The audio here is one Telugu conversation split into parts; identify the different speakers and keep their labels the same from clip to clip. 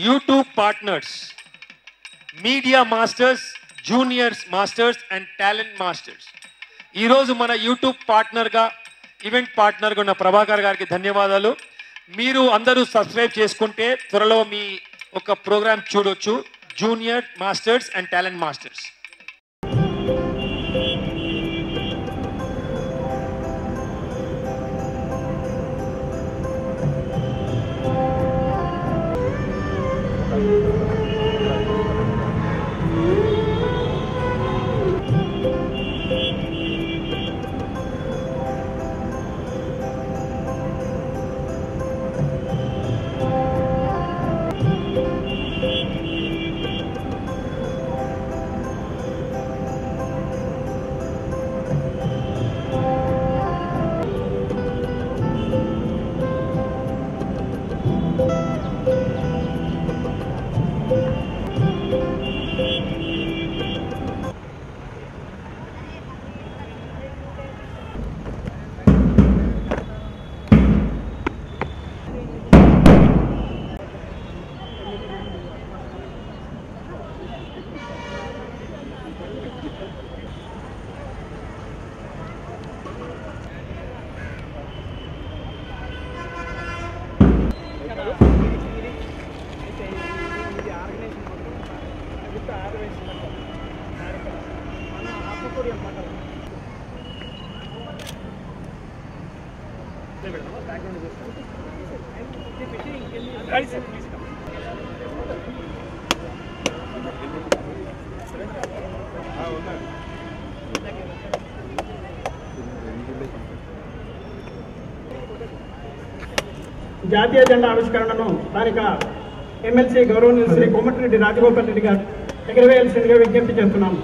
Speaker 1: YouTube partners, media masters, juniors masters and talent masters. ఈరోజు మన యూట్యూబ్ పార్ట్నర్గా, ఈవెంట్ పార్ట్నర్గా ఉన్న ప్రభాకర్ గారికి ధన్యవాదాలు. మీరు అందరూ సబ్స్క్రైబ్ చేసుకుంటే త్వరలో మీ ఒక ప్రోగ్రామ్ చూడొచ్చు, junior masters and talent masters.
Speaker 2: జాతీయ జెండా ఆవిష్కరణను స్థానిక ఎమ్మెల్సీ గౌరవనీయులు శ్రీ కోమటిరెడ్డి రాజగోపాల్ రెడ్డి గారు ఎగరవేయాల్సిందిగా విజ్ఞప్తి చేస్తున్నాము.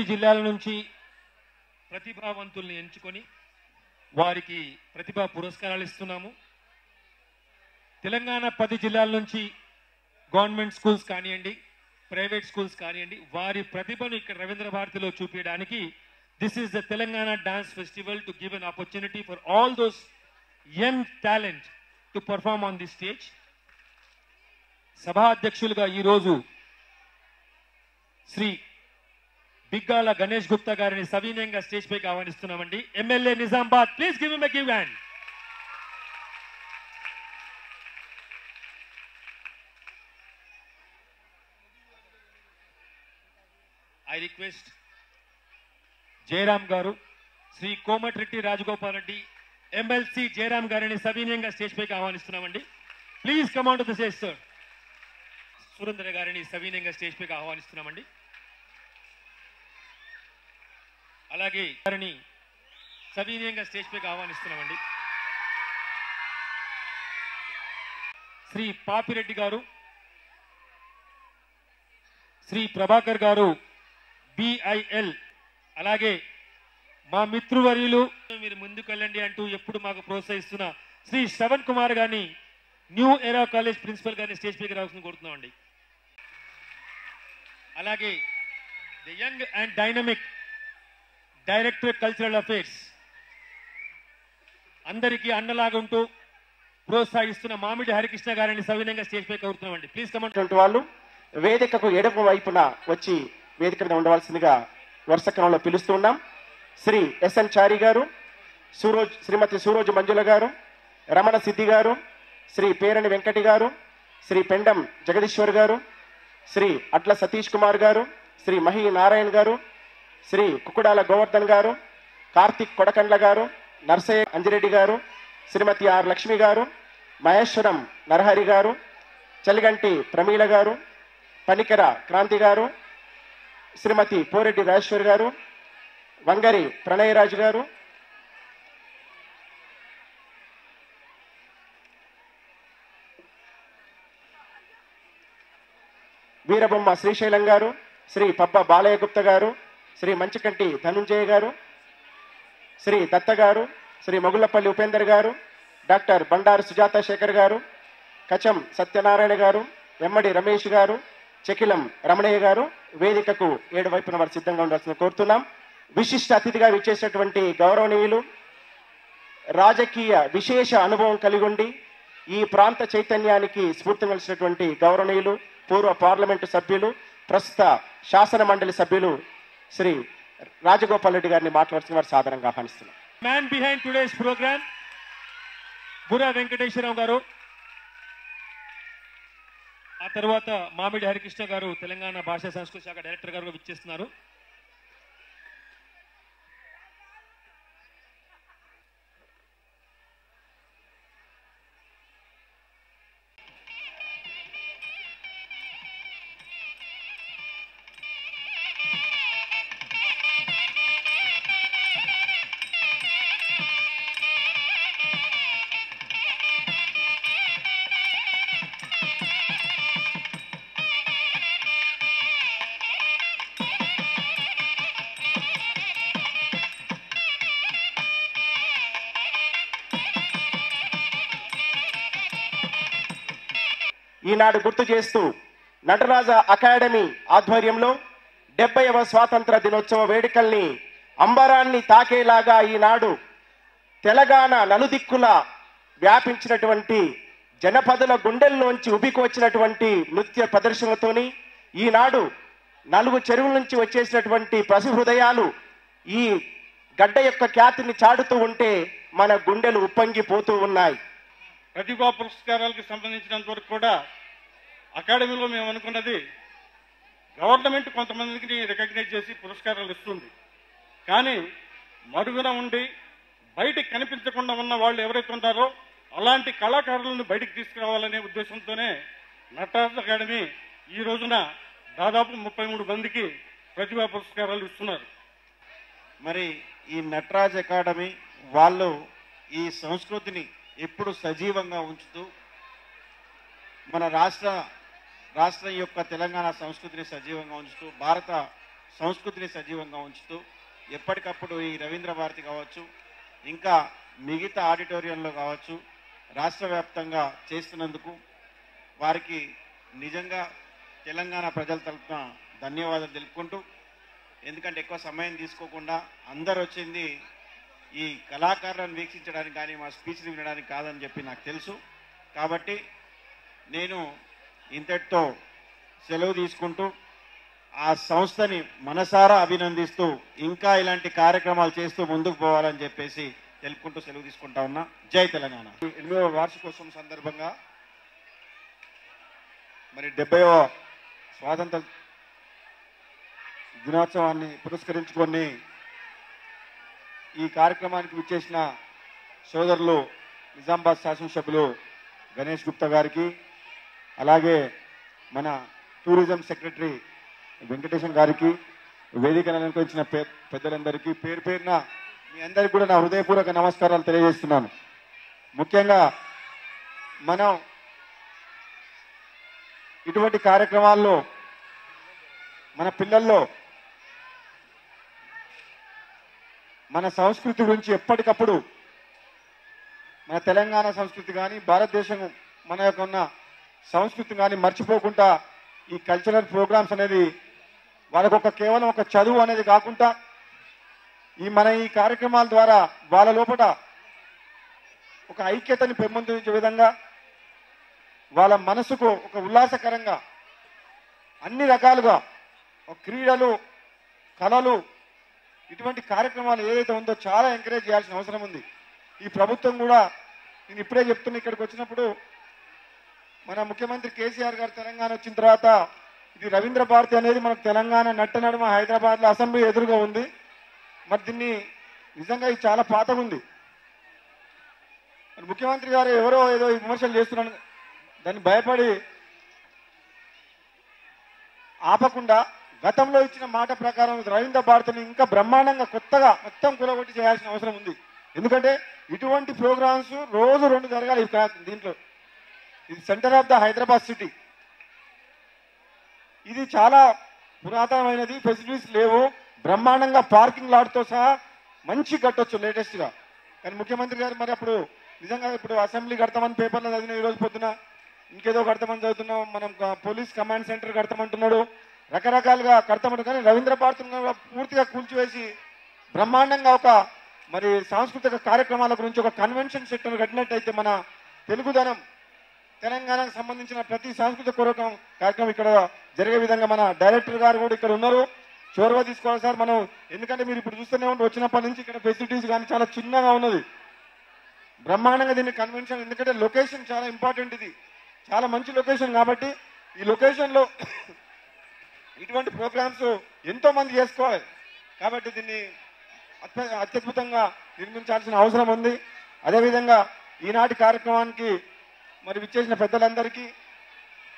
Speaker 1: జిల్లాల నుంచి ప్రతిభావంతుల్ని ఎంచుకొని వారికి ప్రతిభా పురస్కారాలు ఇస్తున్నాము. తెలంగాణ 10 జిల్లాల నుంచి గవర్నమెంట్ స్కూల్స్ కానివ్వండి, ప్రైవేట్ స్కూల్స్ కానివ్వండి, వారి ప్రతిభను ఇక్కడ రవీంద్ర భారతిలో చూపించడానికి this is the Telangana dance festival to give an opportunity for all those young talent to perform on the stage. సభా అధ్యక్షులుగా ఈరోజు శ్రీ బిగ్గాల గణేష్ గుప్తా గారిని సవినయంగా స్టేజ్ పైకి ఆహ్వానిస్తున్నామండి. MLA Nizamabad, please give him a give hand. I request Jayaram garu, Shri Komatireddy Rajagopal Reddy, MLC Jayaram గారిని సవినయంగా స్టేజ్ పైకి ఆహ్వానిస్తున్నామండి. Please come on to the stage sir. Surendra గారిని సవినయంగా స్టేజ్ పైకి ఆహ్వానిస్తున్నామండి. అలాగే గారిని సవినయంగా స్టేజ్ పైకి ఆహ్వానిస్తున్నామండి. శ్రీ పాపిరెడ్డి గారు, శ్రీ ప్రభాకర్ గారు BIL, అలాగే మా మిత్రువర్యులు మీరు ముందుకు వెళ్ళండి అంటూ ఎప్పుడు మాకు ప్రోత్సహిస్తున్న శ్రీ శ్రవణ్ కుమార్ గారిని, న్యూ ఎరా కాలేజ్ ప్రిన్సిపల్ గారిని స్టేజ్ పైకి రావాల్సింది కోరుతున్నామండి. అలాగే the young and dynamic director cultural affairs, అందరికీ అన్నలాగుంటూ ప్రోత్సహిస్తున్న మామిడి హరికృష్ణ గారిని సవినయంగా స్టేజ్ పై కోరుతున్నామండి. Please comment.
Speaker 3: వాళ్ళు వేదికకు ఎడమ వైపున వచ్చి వేదిక మీద ఉండవలసిందిగా వరుస క్రమంలో పిలుస్తున్నాం. శ్రీ ఎస్ఎన్ చారి గారు, శ్రీమతి సూరోజు మంజుల గారు, రమణ సిద్ధి గారు, శ్రీ పేరణి వెంకటి గారు, శ్రీ పెండం జగదీశ్వర్ గారు, శ్రీ అట్ల సతీష్ కుమార్ గారు, శ్రీ మహి నారాయణ గారు, శ్రీ కుకుడాల గోవర్ధన్ గారు, కార్తిక్ కొడకండ్ల గారు, నర్సయ్య అంజిరెడ్డి గారు, శ్రీమతి ఆర్ లక్ష్మి గారు, మహేశ్వరం నరహరి గారు, చలిగంటి ప్రమీల గారు, పనికెర క్రాంతి గారు, శ్రీమతి పోరెడ్డి రాజేశ్వర్ గారు, వంగరి ప్రణయరాజు గారు, వీరబొమ్మ శ్రీశైలం గారు, శ్రీ పబ్బ బాలయ్య గుప్త గారు, శ్రీ మంచికంటి ధనుంజయ గారు, శ్రీ దత్త గారు, శ్రీ మొగుళ్లపల్లి ఉపేందర్ గారు, డాక్టర్ బండారు సుజాత శేఖర్ గారు, కచం సత్యనారాయణ గారు, ఎమ్మడి రమేష్ గారు, చెకిలం రమణయ్య గారు వేదికకు ఏడు వైపున వారు సిద్ధంగా ఉండాల్సిన కోరుతున్నాం. విశిష్ట అతిథిగా విచ్చేసినటువంటి గౌరవనీయులు, రాజకీయ విశేష అనుభవం కలిగి ఉండి ఈ ప్రాంత చైతన్యానికి స్ఫూర్తి నిలిచినటువంటి గౌరవనీయులు, పూర్వ పార్లమెంటు సభ్యులు, ప్రస్తుత శాసన మండలి సభ్యులు శ్రీ రాజగోపాల్ రెడ్డి గారిని మాట్లాడుతున్న వారు సాధారణంగా ఆహ్వానిస్తున్నారు.
Speaker 1: Man behind today's programme Burra Venkateswararao garu, ఆ తర్వాత మామిడి హరికృష్ణ గారు తెలంగాణ భాషా సంస్కృతి శాఖ డైరెక్టర్ గారు విచ్చేస్తున్నారు.
Speaker 3: ఈనాడు గుర్తు చేస్తూ నటరాజ అకాడమీ ఆధ్వర్యంలో 70వ స్వాతంత్ర దినోత్సవ వేడుకల్ని అంబరాన్ని తాకేలాగా ఈనాడు తెలంగాణ నలుదిక్కుల వ్యాపించినటువంటి జనపదుల గుండెల్లోంచి ఉబికి వచ్చినటువంటి నృత్య ప్రదర్శనలతోని ఈనాడు 4 చెరువుల నుంచి వచ్చేసినటువంటి పసి హృదయాలు ఈ గడ్డ యొక్క ఖ్యాతిని చాటుతూ ఉంటే మన గుండెలు ఉప్పొంగిపోతూ ఉన్నాయి.
Speaker 4: ప్రతిభా పురస్కారాలకు సంబంధించినంత వరకు కూడా అకాడమీలో మేము అనుకున్నది గవర్నమెంట్ కొంతమందికి రికగ్నైజ్ చేసి పురస్కారాలు ఇస్తుంది. కానీ మరుగున ఉండి బయటికి కనిపించకుండా ఉన్న వాళ్ళు ఎవరైతే ఉంటారో అలాంటి కళాకారులను బయటికి తీసుకురావాలనే ఉద్దేశంతోనే నటరాజ్ అకాడమీ ఈ రోజున దాదాపు 33 మందికి ప్రతిభా పురస్కారాలు ఇస్తున్నారు.
Speaker 5: మరి ఈ నటరాజ్ అకాడమీ వాళ్ళు ఈ సంస్కృతిని ఎప్పుడు సజీవంగా ఉంచుతూ మన రాష్ట్రం యొక్క తెలంగాణ సంస్కృతిని సజీవంగా ఉంచుతూ భారత సంస్కృతిని సజీవంగా ఉంచుతూ ఎప్పటికప్పుడు ఈ రవీంద్ర భారతి కావచ్చు, ఇంకా మిగతా ఆడిటోరియంలో కావచ్చు, రాష్ట్ర వ్యాప్తంగా చేస్తున్నందుకు వారికి నిజంగా తెలంగాణ ప్రజల తరపున ధన్యవాదాలు తెలుపుకుంటూ, ఎందుకంటే ఎక్కువ సమయం తీసుకోకుండా అందరు వచ్చింది ఈ కళాకారులను వీక్షించడానికి కానీ మా స్పీచ్లు వినడానికి కాదని చెప్పి నాకు తెలుసు. కాబట్టి నేను ఇంతటితో సెలవు తీసుకుంటూ ఆ సంస్థని మనసారా అభినందిస్తూ ఇంకా ఇలాంటి కార్యక్రమాలు చేస్తూ ముందుకు పోవాలని చెప్పేసి తెలుపుకుంటూ సెలవు తీసుకుంటా ఉన్నా. జై తెలంగాణ. 8వ వార్షికోత్సవం సందర్భంగా మరి 70వ స్వాతంత్ర దినోత్సవాన్ని పురస్కరించుకొని ఈ కార్యక్రమానికి విచ్చేసిన సోదరులు నిజామాబాద్ శాసనసభ్యులు గణేష్ గుప్తా గారికి, అలాగే మన టూరిజం సెక్రటరీ వెంకటేశం గారికి, వేదికను అలంకరించిన పెద్దలందరికీ పేరు పేరున మీ అందరికీ కూడా నా హృదయపూర్వక నమస్కారాలు తెలియజేస్తున్నాను. ముఖ్యంగా మనం ఇటువంటి కార్యక్రమాల్లో మన పిల్లల్లో మన సంస్కృతి గురించి ఎప్పటికప్పుడు మన తెలంగాణ సంస్కృతి కానీ భారతదేశం మన యొక్క ఉన్న సంస్కృతి కానీ మర్చిపోకుండా ఈ కల్చరల్ ప్రోగ్రామ్స్ అనేది వాళ్ళకు కేవలం ఒక చదువు అనేది కాకుండా ఈ కార్యక్రమాల ద్వారా వాళ్ళ లోపల
Speaker 6: ఒక ఐక్యతని పెంపొందించే విధంగా వాళ్ళ మనసుకు ఒక ఉల్లాసకరంగా అన్ని రకాలుగా క్రీడలు, కళలు, ఇటువంటి కార్యక్రమాలు ఏదైతే ఉందో చాలా ఎంకరేజ్ చేయాల్సిన అవసరం ఉంది. ఈ ప్రభుత్వం కూడా, నేను ఇప్పుడే చెప్తున్నా, ఇక్కడికి వచ్చినప్పుడు మన ముఖ్యమంత్రి కేసీఆర్ గారు తెలంగాణ వచ్చిన తర్వాత ఇది రవీంద్ర భారతి అనేది మనకు తెలంగాణ నట్ట నడుమ హైదరాబాద్లో అసెంబ్లీ ఎదురుగా ఉంది. మరి దీన్ని నిజంగా ఇది చాలా పాతగా ఉంది. ముఖ్యమంత్రి గారు ఎవరో ఏదో విమర్శలు చేస్తున్నాను, దాన్ని భయపడి ఆపకుండా గతంలో ఇచ్చిన మాట ప్రకారం రవీంద్ర భారతిని ఇంకా బ్రహ్మాండంగా కొత్తగా మొత్తం కూలగొట్టి చేయాల్సిన అవసరం ఉంది. ఎందుకంటే ఇటువంటి ప్రోగ్రామ్స్ రోజు 2 జరగాలి దీంట్లో. ఇది centre of the Hyderabad city. ఇది చాలా పురాతనమైనది, ఫెసిలిటీస్ లేవు, బ్రహ్మాండంగా పార్కింగ్ లాట్తో సహా మంచి కట్టొచ్చు లేటెస్ట్గా. కానీ ముఖ్యమంత్రి గారు మరి అప్పుడు నిజంగా ఇప్పుడు అసెంబ్లీ కడతామని పేపర్లో చదివిన ఈరోజు పొద్దున ఇంకేదో కడతామని చదువుతున్నాం, మనం పోలీస్ కమాండ్ సెంటర్ కడతామంటున్నాడు, రకరకాలుగా కడతామంటారు. కానీ రవీంద్ర భారతిని పూర్తిగా కూల్చివేసి బ్రహ్మాండంగా ఒక మరి సాంస్కృతిక కార్యక్రమాల గురించి ఒక కన్వెన్షన్ సెంటర్ కట్టినట్టయితే మన తెలుగుదనం, తెలంగాణకు సంబంధించిన ప్రతి సాంస్కృతిక కార్యక్రమం ఇక్కడ జరిగే విధంగా మన డైరెక్టర్ గారు కూడా ఇక్కడ ఉన్నారు, చొరవ తీసుకోవాలి సార్ మనం. ఎందుకంటే మీరు ఇప్పుడు చూస్తూనే ఉంటే వచ్చినప్పటి నుంచి ఇక్కడ ఫెసిలిటీస్ కానీ చాలా చిన్నగా ఉన్నది. బ్రహ్మాండంగా దీన్ని కన్వెన్షన్, ఎందుకంటే లొకేషన్ చాలా ఇంపార్టెంట్, ఇది చాలా మంచి లొకేషన్. కాబట్టి ఈ లొకేషన్లో ఇటువంటి ప్రోగ్రామ్స్ ఎంతో మంది చేసుకోవాలి. కాబట్టి దీన్ని అత్యద్భుతంగా నిర్మించాల్సిన అవసరం ఉంది. అదేవిధంగా ఈనాటి కార్యక్రమానికి మరి విచ్చేసిన పెద్దలందరికీ,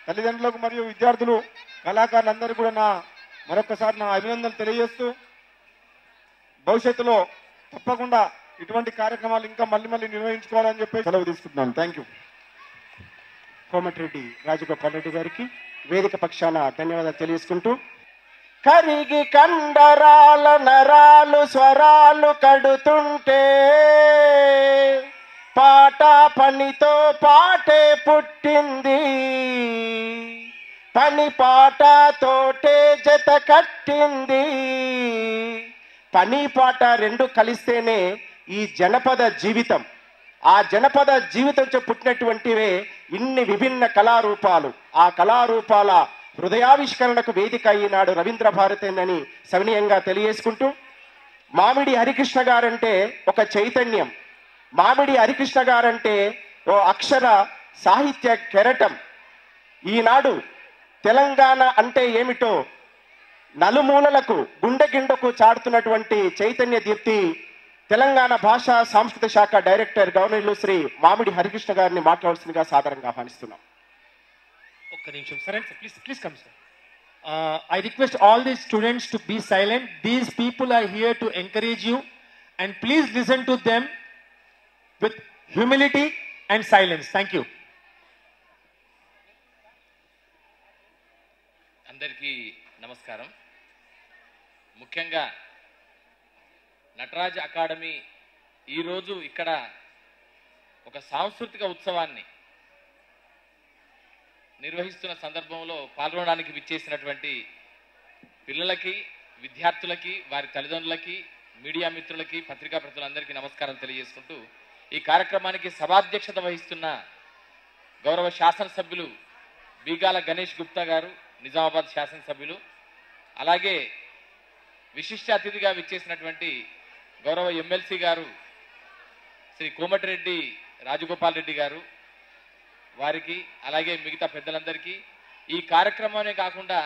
Speaker 6: తల్లిదండ్రులకు మరియు విద్యార్థులు, కళాకారులందరికీ కూడా మరొకసారి నా అభినందనలు తెలియజేస్తూ, భవిష్యత్తులో తప్పకుండా ఇటువంటి కార్యక్రమాలు ఇంకా మళ్ళీ నిర్వహించుకోవాలని చెప్పి సెలవు తీసుకుంటున్నాను. Thank you.
Speaker 3: కోమటిరెడ్డి రాజగోపాల్ రెడ్డి గారికి వేదిక పక్షాన ధన్యవాదాలు తెలియజేసుకుంటూ, కరిగి కండరాల నరాలు స్వరాలు కడుతుంటే పాట పనితో పాటే పుట్టింది, పని పాట తోటే జత కట్టింది. పని పాట రెండు కలిస్తేనే ఈ జనపద జీవితం. ఆ జనపద జీవితంతో పుట్టినటువంటివే ఇన్ని విభిన్న కళారూపాలు. ఆ కళారూపాల హృదయావిష్కరణకు వేదిక ఈనాడు రవీంద్ర భారతేనని సవినయంగా తెలియజేసుకుంటూ, మామిడి హరికృష్ణ గారంటే ఒక చైతన్యం, మామిడి హరికృష్ణ గారంటే ఓ అక్షర సాహిత్య కెరటం. ఈనాడు తెలంగాణ అంటే ఏమిటో నలుమూలలకు గుండె గిండకు చాటుతున్నటువంటి చైతన్య దీప్తి తెలంగాణ భాషా సాంస్కృతిక శాఖ డైరెక్టర్ గవర్నర్లు శ్రీ మామిడి హరికృష్ణ గారిని మాట్లాడాల్సిందిగా సాదరంగా ఆహ్వానిస్తున్నాం.
Speaker 1: ఒక్క నిమిషం sir, please come sir. I request all the students to be silent. These people are here to encourage you, and please listen to them with humility and silence. Thank you.
Speaker 7: అందరికీ నమస్కారం. ముఖ్యంగా నటరాజ్ అకాడమీ ఈరోజు ఇక్కడ ఒక సాంస్కృతిక ఉత్సవాన్ని నిర్వహిస్తున్న సందర్భంలో పాల్గొనడానికి విచ్చేసినటువంటి పిల్లలకి, విద్యార్థులకి, వారి తల్లిదండ్రులకి, మీడియా మిత్రులకి, పత్రికా ప్రతినిధులందరికీ నమస్కారం తెలియజేసుకుంటూ, ఈ కార్యక్రమానికి సభాధ్యక్షత వహిస్తున్న గౌరవ శాసనసభ్యులు బీగాల గణేష్ గుప్తా గారు, నిజామాబాద్ శాసనసభ్యులు, అలాగే విశిష్ట అతిథిగా విచ్చేసినటువంటి గౌరవ ఎమ్మెల్సీ గారు శ్రీ కోమటిరెడ్డి రాజగోపాల్ రెడ్డి గారు, వారికి, అలాగే మిగతా పెద్దలందరికీ, ఈ కార్యక్రమమే కాకుండా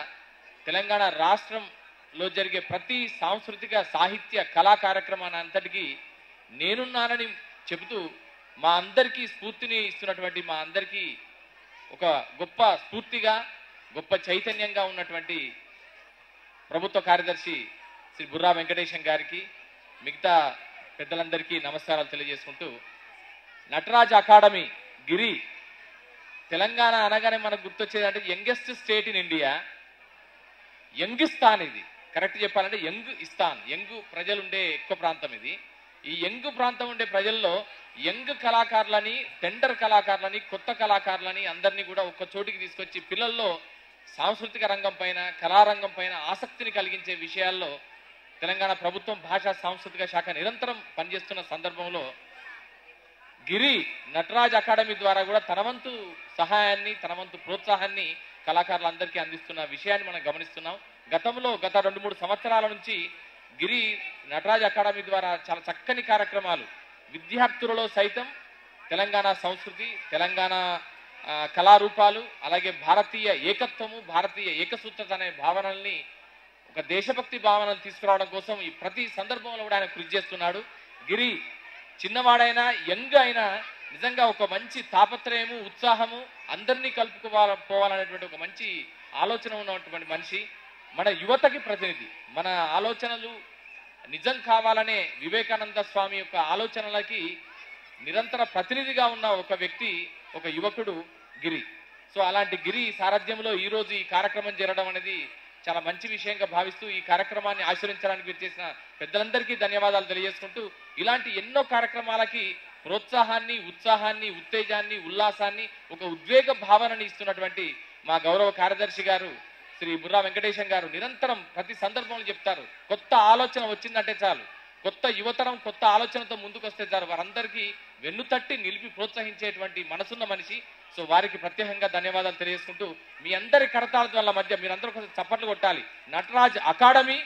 Speaker 7: తెలంగాణ రాష్ట్రంలో జరిగే ప్రతి సాంస్కృతిక సాహిత్య కళా కార్యక్రమాన్ని అంతటికీ నేనున్నానని చెబుతూ మా అందరికీ స్ఫూర్తిని ఇస్తున్నటువంటి, మా అందరికీ ఒక గొప్ప స్ఫూర్తిగా, గొప్ప చైతన్యంగా ఉన్నటువంటి ప్రభుత్వ కార్యదర్శి శ్రీ బుర్రా వెంకటేశం గారికి, మిగతా పెద్దలందరికీ నమస్కారాలు తెలియజేసుకుంటూ, నటరాజ్ అకాడమీ గిరి తెలంగాణ అనగానే మనకు గుర్తొచ్చేది అంటే youngest state in India, Youngistaan. ఇది కరెక్ట్ చెప్పాలంటే యంగ్ ఇస్తాన్, యంగ్ ప్రజలుండే ఎక్కువ ప్రాంతం ఇది. ఈ యంగ్ ప్రాంతం ఉండే ప్రజల్లో యంగ్ కళాకారులని, టెండర్ కళాకారులని, కొత్త కళాకారులని అందరినీ కూడా ఒక్క చోటికి తీసుకొచ్చి పిల్లల్లో సాంస్కృతిక రంగం పైన, కళారంగం పైన ఆసక్తిని కలిగించే విషయాల్లో తెలంగాణ ప్రభుత్వం భాషా సాంస్కృతిక శాఖ నిరంతరం పనిచేస్తున్న సందర్భంలో గిరి నటరాజ్ అకాడమీ ద్వారా కూడా తన వంతు సహాయాన్ని తన వంతు ప్రోత్సాహాన్ని కళాకారులందరికీ అందిస్తున్న విషయాన్ని మనం గమనిస్తున్నాం. గతంలో గత 2-3 సంవత్సరాల నుంచి గిరి నటరాజ్ అకాడమీ ద్వారా చాలా చక్కని కార్యక్రమాలు విద్యార్థులలో సైతం తెలంగాణ సంస్కృతి, తెలంగాణ కళారూపాలు, అలాగే భారతీయ ఏకత్వము, భారతీయ ఏకసూత్రత అనే భావనల్ని, ఒక దేశభక్తి భావనలు తీసుకురావడం కోసం ఈ ప్రతి సందర్భంలో కూడా ఆయన కృషి చేస్తున్నాడు. గిరి చిన్నవాడైనా యంగ్ అయినా నిజంగా ఒక మంచి తాపత్రయము, ఉత్సాహము, అందరినీ కలుపుకోవాలనేటువంటి ఒక మంచి ఆలోచన ఉన్నటువంటి మనిషి. మన యువతకి ప్రతినిధి. మన ఆలోచనలు నిజం కావాలనే వివేకానంద స్వామి యొక్క ఆలోచనలకి నిరంతర ప్రతినిధిగా ఉన్న ఒక వ్యక్తి, ఒక యువకుడు గిరి. సో అలాంటి గిరి సారథ్యంలో ఈరోజు ఈ కార్యక్రమం జరగడం అనేది చాలా మంచి విషయంగా భావిస్తూ ఈ కార్యక్రమాన్ని ఆశీర్వదించడానికి వచ్చేసిన పెద్దలందరికీ ధన్యవాదాలు తెలియజేసుకుంటూ, ఇలాంటి ఎన్నో కార్యక్రమాలకి ప్రోత్సాహాన్ని, ఉత్సాహాన్ని, ఉత్తేజాన్ని, ఉల్లాసాన్ని, ఒక ఉద్వేగ భావనని ఇస్తున్నటువంటి మా గౌరవ కార్యదర్శి గారు శ్రీ బుర్రా వెంకటేశం గారు నిరంతరం ప్రతి సందర్భంలో చెప్తారు, కొత్త ఆలోచన వచ్చిందంటే చాలు, కొత్త యువతరం కొత్త ఆలోచనతో ముందుకు వస్తే చాలు, వారందరికీ వెన్నుతట్టి నిలిపి ప్రోత్సహించేటువంటి మనసున్న మనిషి. సో వారికి ప్రత్యేకంగా ధన్యవాదాలు తెలియజేసుకుంటూ, మీ అందరి కరతాళ మధ్య మీరందరూ కొంచెం చప్పట్లు కొట్టాలి. నటరాజ్ అకాడమీ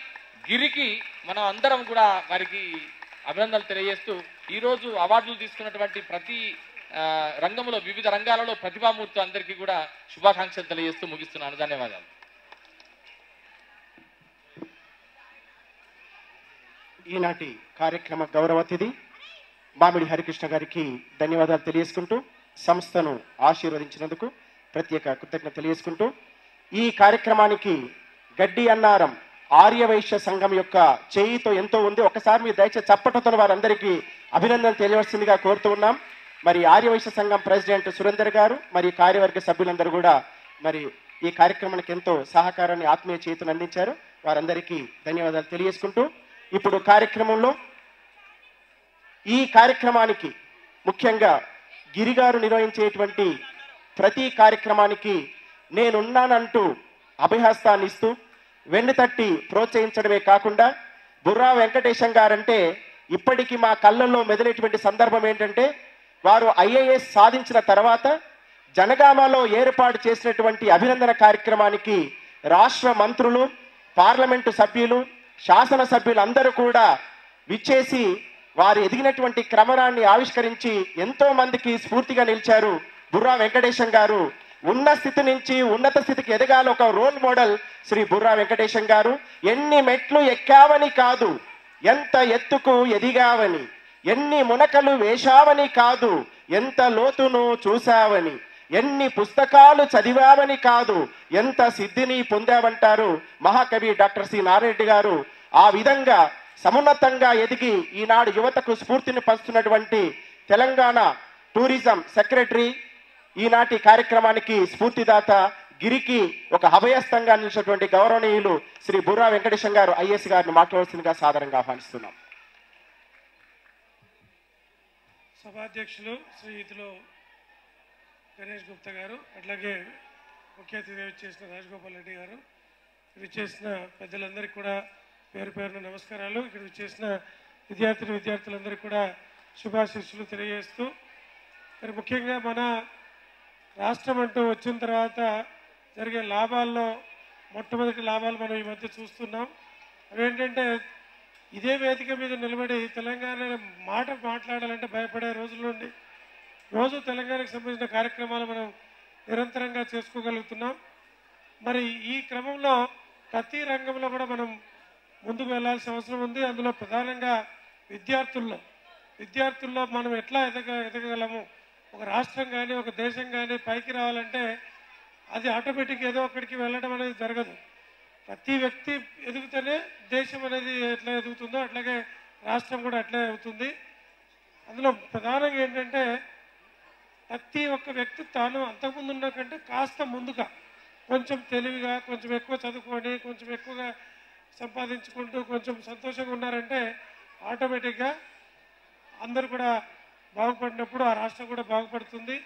Speaker 7: గిరికి మనం అందరం కూడా వారికి అభినందనలు తెలియజేస్తూ, ఈరోజు అవార్డులు తీసుకున్నటువంటి ప్రతి రంగంలో వివిధ రంగాలలో ప్రతిభామూర్తులు అందరికీ కూడా శుభాకాంక్షలు తెలియజేస్తూ ముగిస్తున్నాను. ధన్యవాదాలు.
Speaker 3: ఈనాటి కార్యక్రమ గౌరవ అతిథి మామిడి హరికృష్ణ గారికి ధన్యవాదాలు తెలియజేసుకుంటూ, సంస్థను ఆశీర్వదించినందుకు ప్రత్యేక కృతజ్ఞత తెలియజేసుకుంటూ, ఈ కార్యక్రమానికి గడ్డి అన్నారం ఆర్యవైశ్య సంఘం యొక్క చేయితో ఎంతో ఉంది. ఒకసారి మీరు దయచేసి చప్పటతో వారందరికీ అభినందనలు తెలియవలసిందిగా కోరుతూ ఉన్నాం. మరి ఆర్యవైశ్య సంఘం ప్రెసిడెంట్ సురేందర్ గారు, మరి కార్యవర్గ సభ్యులందరూ కూడా మరి ఈ కార్యక్రమానికి ఎంతో సహకారాన్ని, ఆత్మీయ చేతులు అందించారు. వారందరికీ ధన్యవాదాలు తెలియజేసుకుంటూ, ఇప్పుడు కార్యక్రమంలో ఈ కార్యక్రమానికి ముఖ్యంగా గిరిగారు నిర్వహించేటువంటి ప్రతి కార్యక్రమానికి నేనున్నానంటూ అభయహస్తాన్ని ఇస్తూ వెన్నుతట్టి ప్రోత్సహించడమే కాకుండా, బుర్రా వెంకటేశం గారంటే ఇప్పటికీ మా కళ్ళల్లో మెదిలేటువంటి సందర్భం ఏంటంటే, వారు ఐఏఎస్ సాధించిన తర్వాత జనగామలో ఏర్పాటు చేసినటువంటి అభినందన కార్యక్రమానికి రాష్ట్ర మంత్రులు, పార్లమెంటు సభ్యులు, శాసనసభ్యులు అందరూ కూడా విచ్చేసి వారు ఎదిగినటువంటి క్రమరాన్ని ఆవిష్కరించి ఎంతో మందికి స్ఫూర్తిగా నిలిచారు. బుర్రా వెంకటేశం గారు ఉన్న స్థితి నుంచి ఉన్నత స్థితికి ఎదగాలి, ఒక రోల్ మోడల్ శ్రీ బుర్రా వెంకటేశం గారు. ఎన్ని మెట్లు ఎక్కావని కాదు, ఎంత ఎత్తుకు ఎదిగావని, ఎన్ని మునకలు వేశావని కాదు, ఎంత లోతును చూశావని, ఎన్ని పుస్తకాలు చదివావని కాదు, ఎంత సిద్ధిని పొందావంటారు మహాకవి డాక్టర్ సి నారాయణ గారు. ఆ విధంగా సమున్నతంగా ఎదిగి ఈనాడు యువతకు స్ఫూర్తిని పంచుతున్నటువంటి తెలంగాణ టూరిజం సెక్రటరీ, ఈనాటి కార్యక్రమానికి స్ఫూర్తిదాత గిరికి ఒక అభయస్థంగా నిలిచినటువంటి గౌరవనీయులు శ్రీ బుర్రా వెంకటేశం గారు ఐఏఎస్ గారిని మాట్లాడాల్సిందిగా సాదరంగా ఆహ్వానిస్తున్నాం.
Speaker 8: సభాధ్యక్షులు శ్రీయుతులు గణేష్ గుప్తా గారు, అట్లాగే ముఖ్య అతిథి చేసిన రాజగోపాల్ రెడ్డి గారు, ఇవి చేసిన పెద్దలందరికీ కూడా పేరు పేరున నమస్కారాలు. ఇక్కడ చేసిన విద్యార్థులందరికీ కూడా శుభాశీస్సులు తెలియజేస్తూ, మరి ముఖ్యంగా మన రాష్ట్రం అంటూ వచ్చిన తర్వాత జరిగే లాభాల్లో మొట్టమొదటి లాభాలు మనం ఈ మధ్య చూస్తున్నాం. అవేంటంటే, ఇదే వేదిక మీద నిలబడి తెలంగాణ మాట మాట్లాడాలంటే భయపడే రోజుల నుండి రోజు తెలంగాణకు సంబంధించిన కార్యక్రమాలు మనం నిరంతరంగా చేసుకోగలుగుతున్నాం. మరి ఈ క్రమంలో ప్రతి రంగంలో కూడా మనం ముందుకు వెళ్లాల్సిన అవసరం ఉంది. అందులో ప్రధానంగా విద్యార్థుల్లో మనం ఎట్లా ఎదగగలము, ఒక రాష్ట్రం కానీ ఒక దేశం కానీ పైకి రావాలంటే అది ఆటోమేటిక్ ఏదో అక్కడికి వెళ్ళడం అనేది జరగదు. ప్రతి వ్యక్తి ఎదుగుతూనే దేశం అనేది ఎట్లా ఎదుగుతుందో అట్లాగే రాష్ట్రం కూడా అట్లే అవుతుంది. అందులో ప్రధానంగా ఏంటంటే, ప్రతి ఒక్క వ్యక్తి తాను అంతకుముందు ఉన్న కంటే కాస్త ముందుగా కొంచెం తెలివిగా, కొంచెం ఎక్కువ చదువుకొని, కొంచెం ఎక్కువగా సంపాదించుకుంటూ కొంచెం సంతోషంగా ఉన్నారంటే ఆటోమేటిక్గా అందరూ కూడా బాగుపడినప్పుడు ఆ రాష్ట్రం కూడా బాగుపడుతుంది.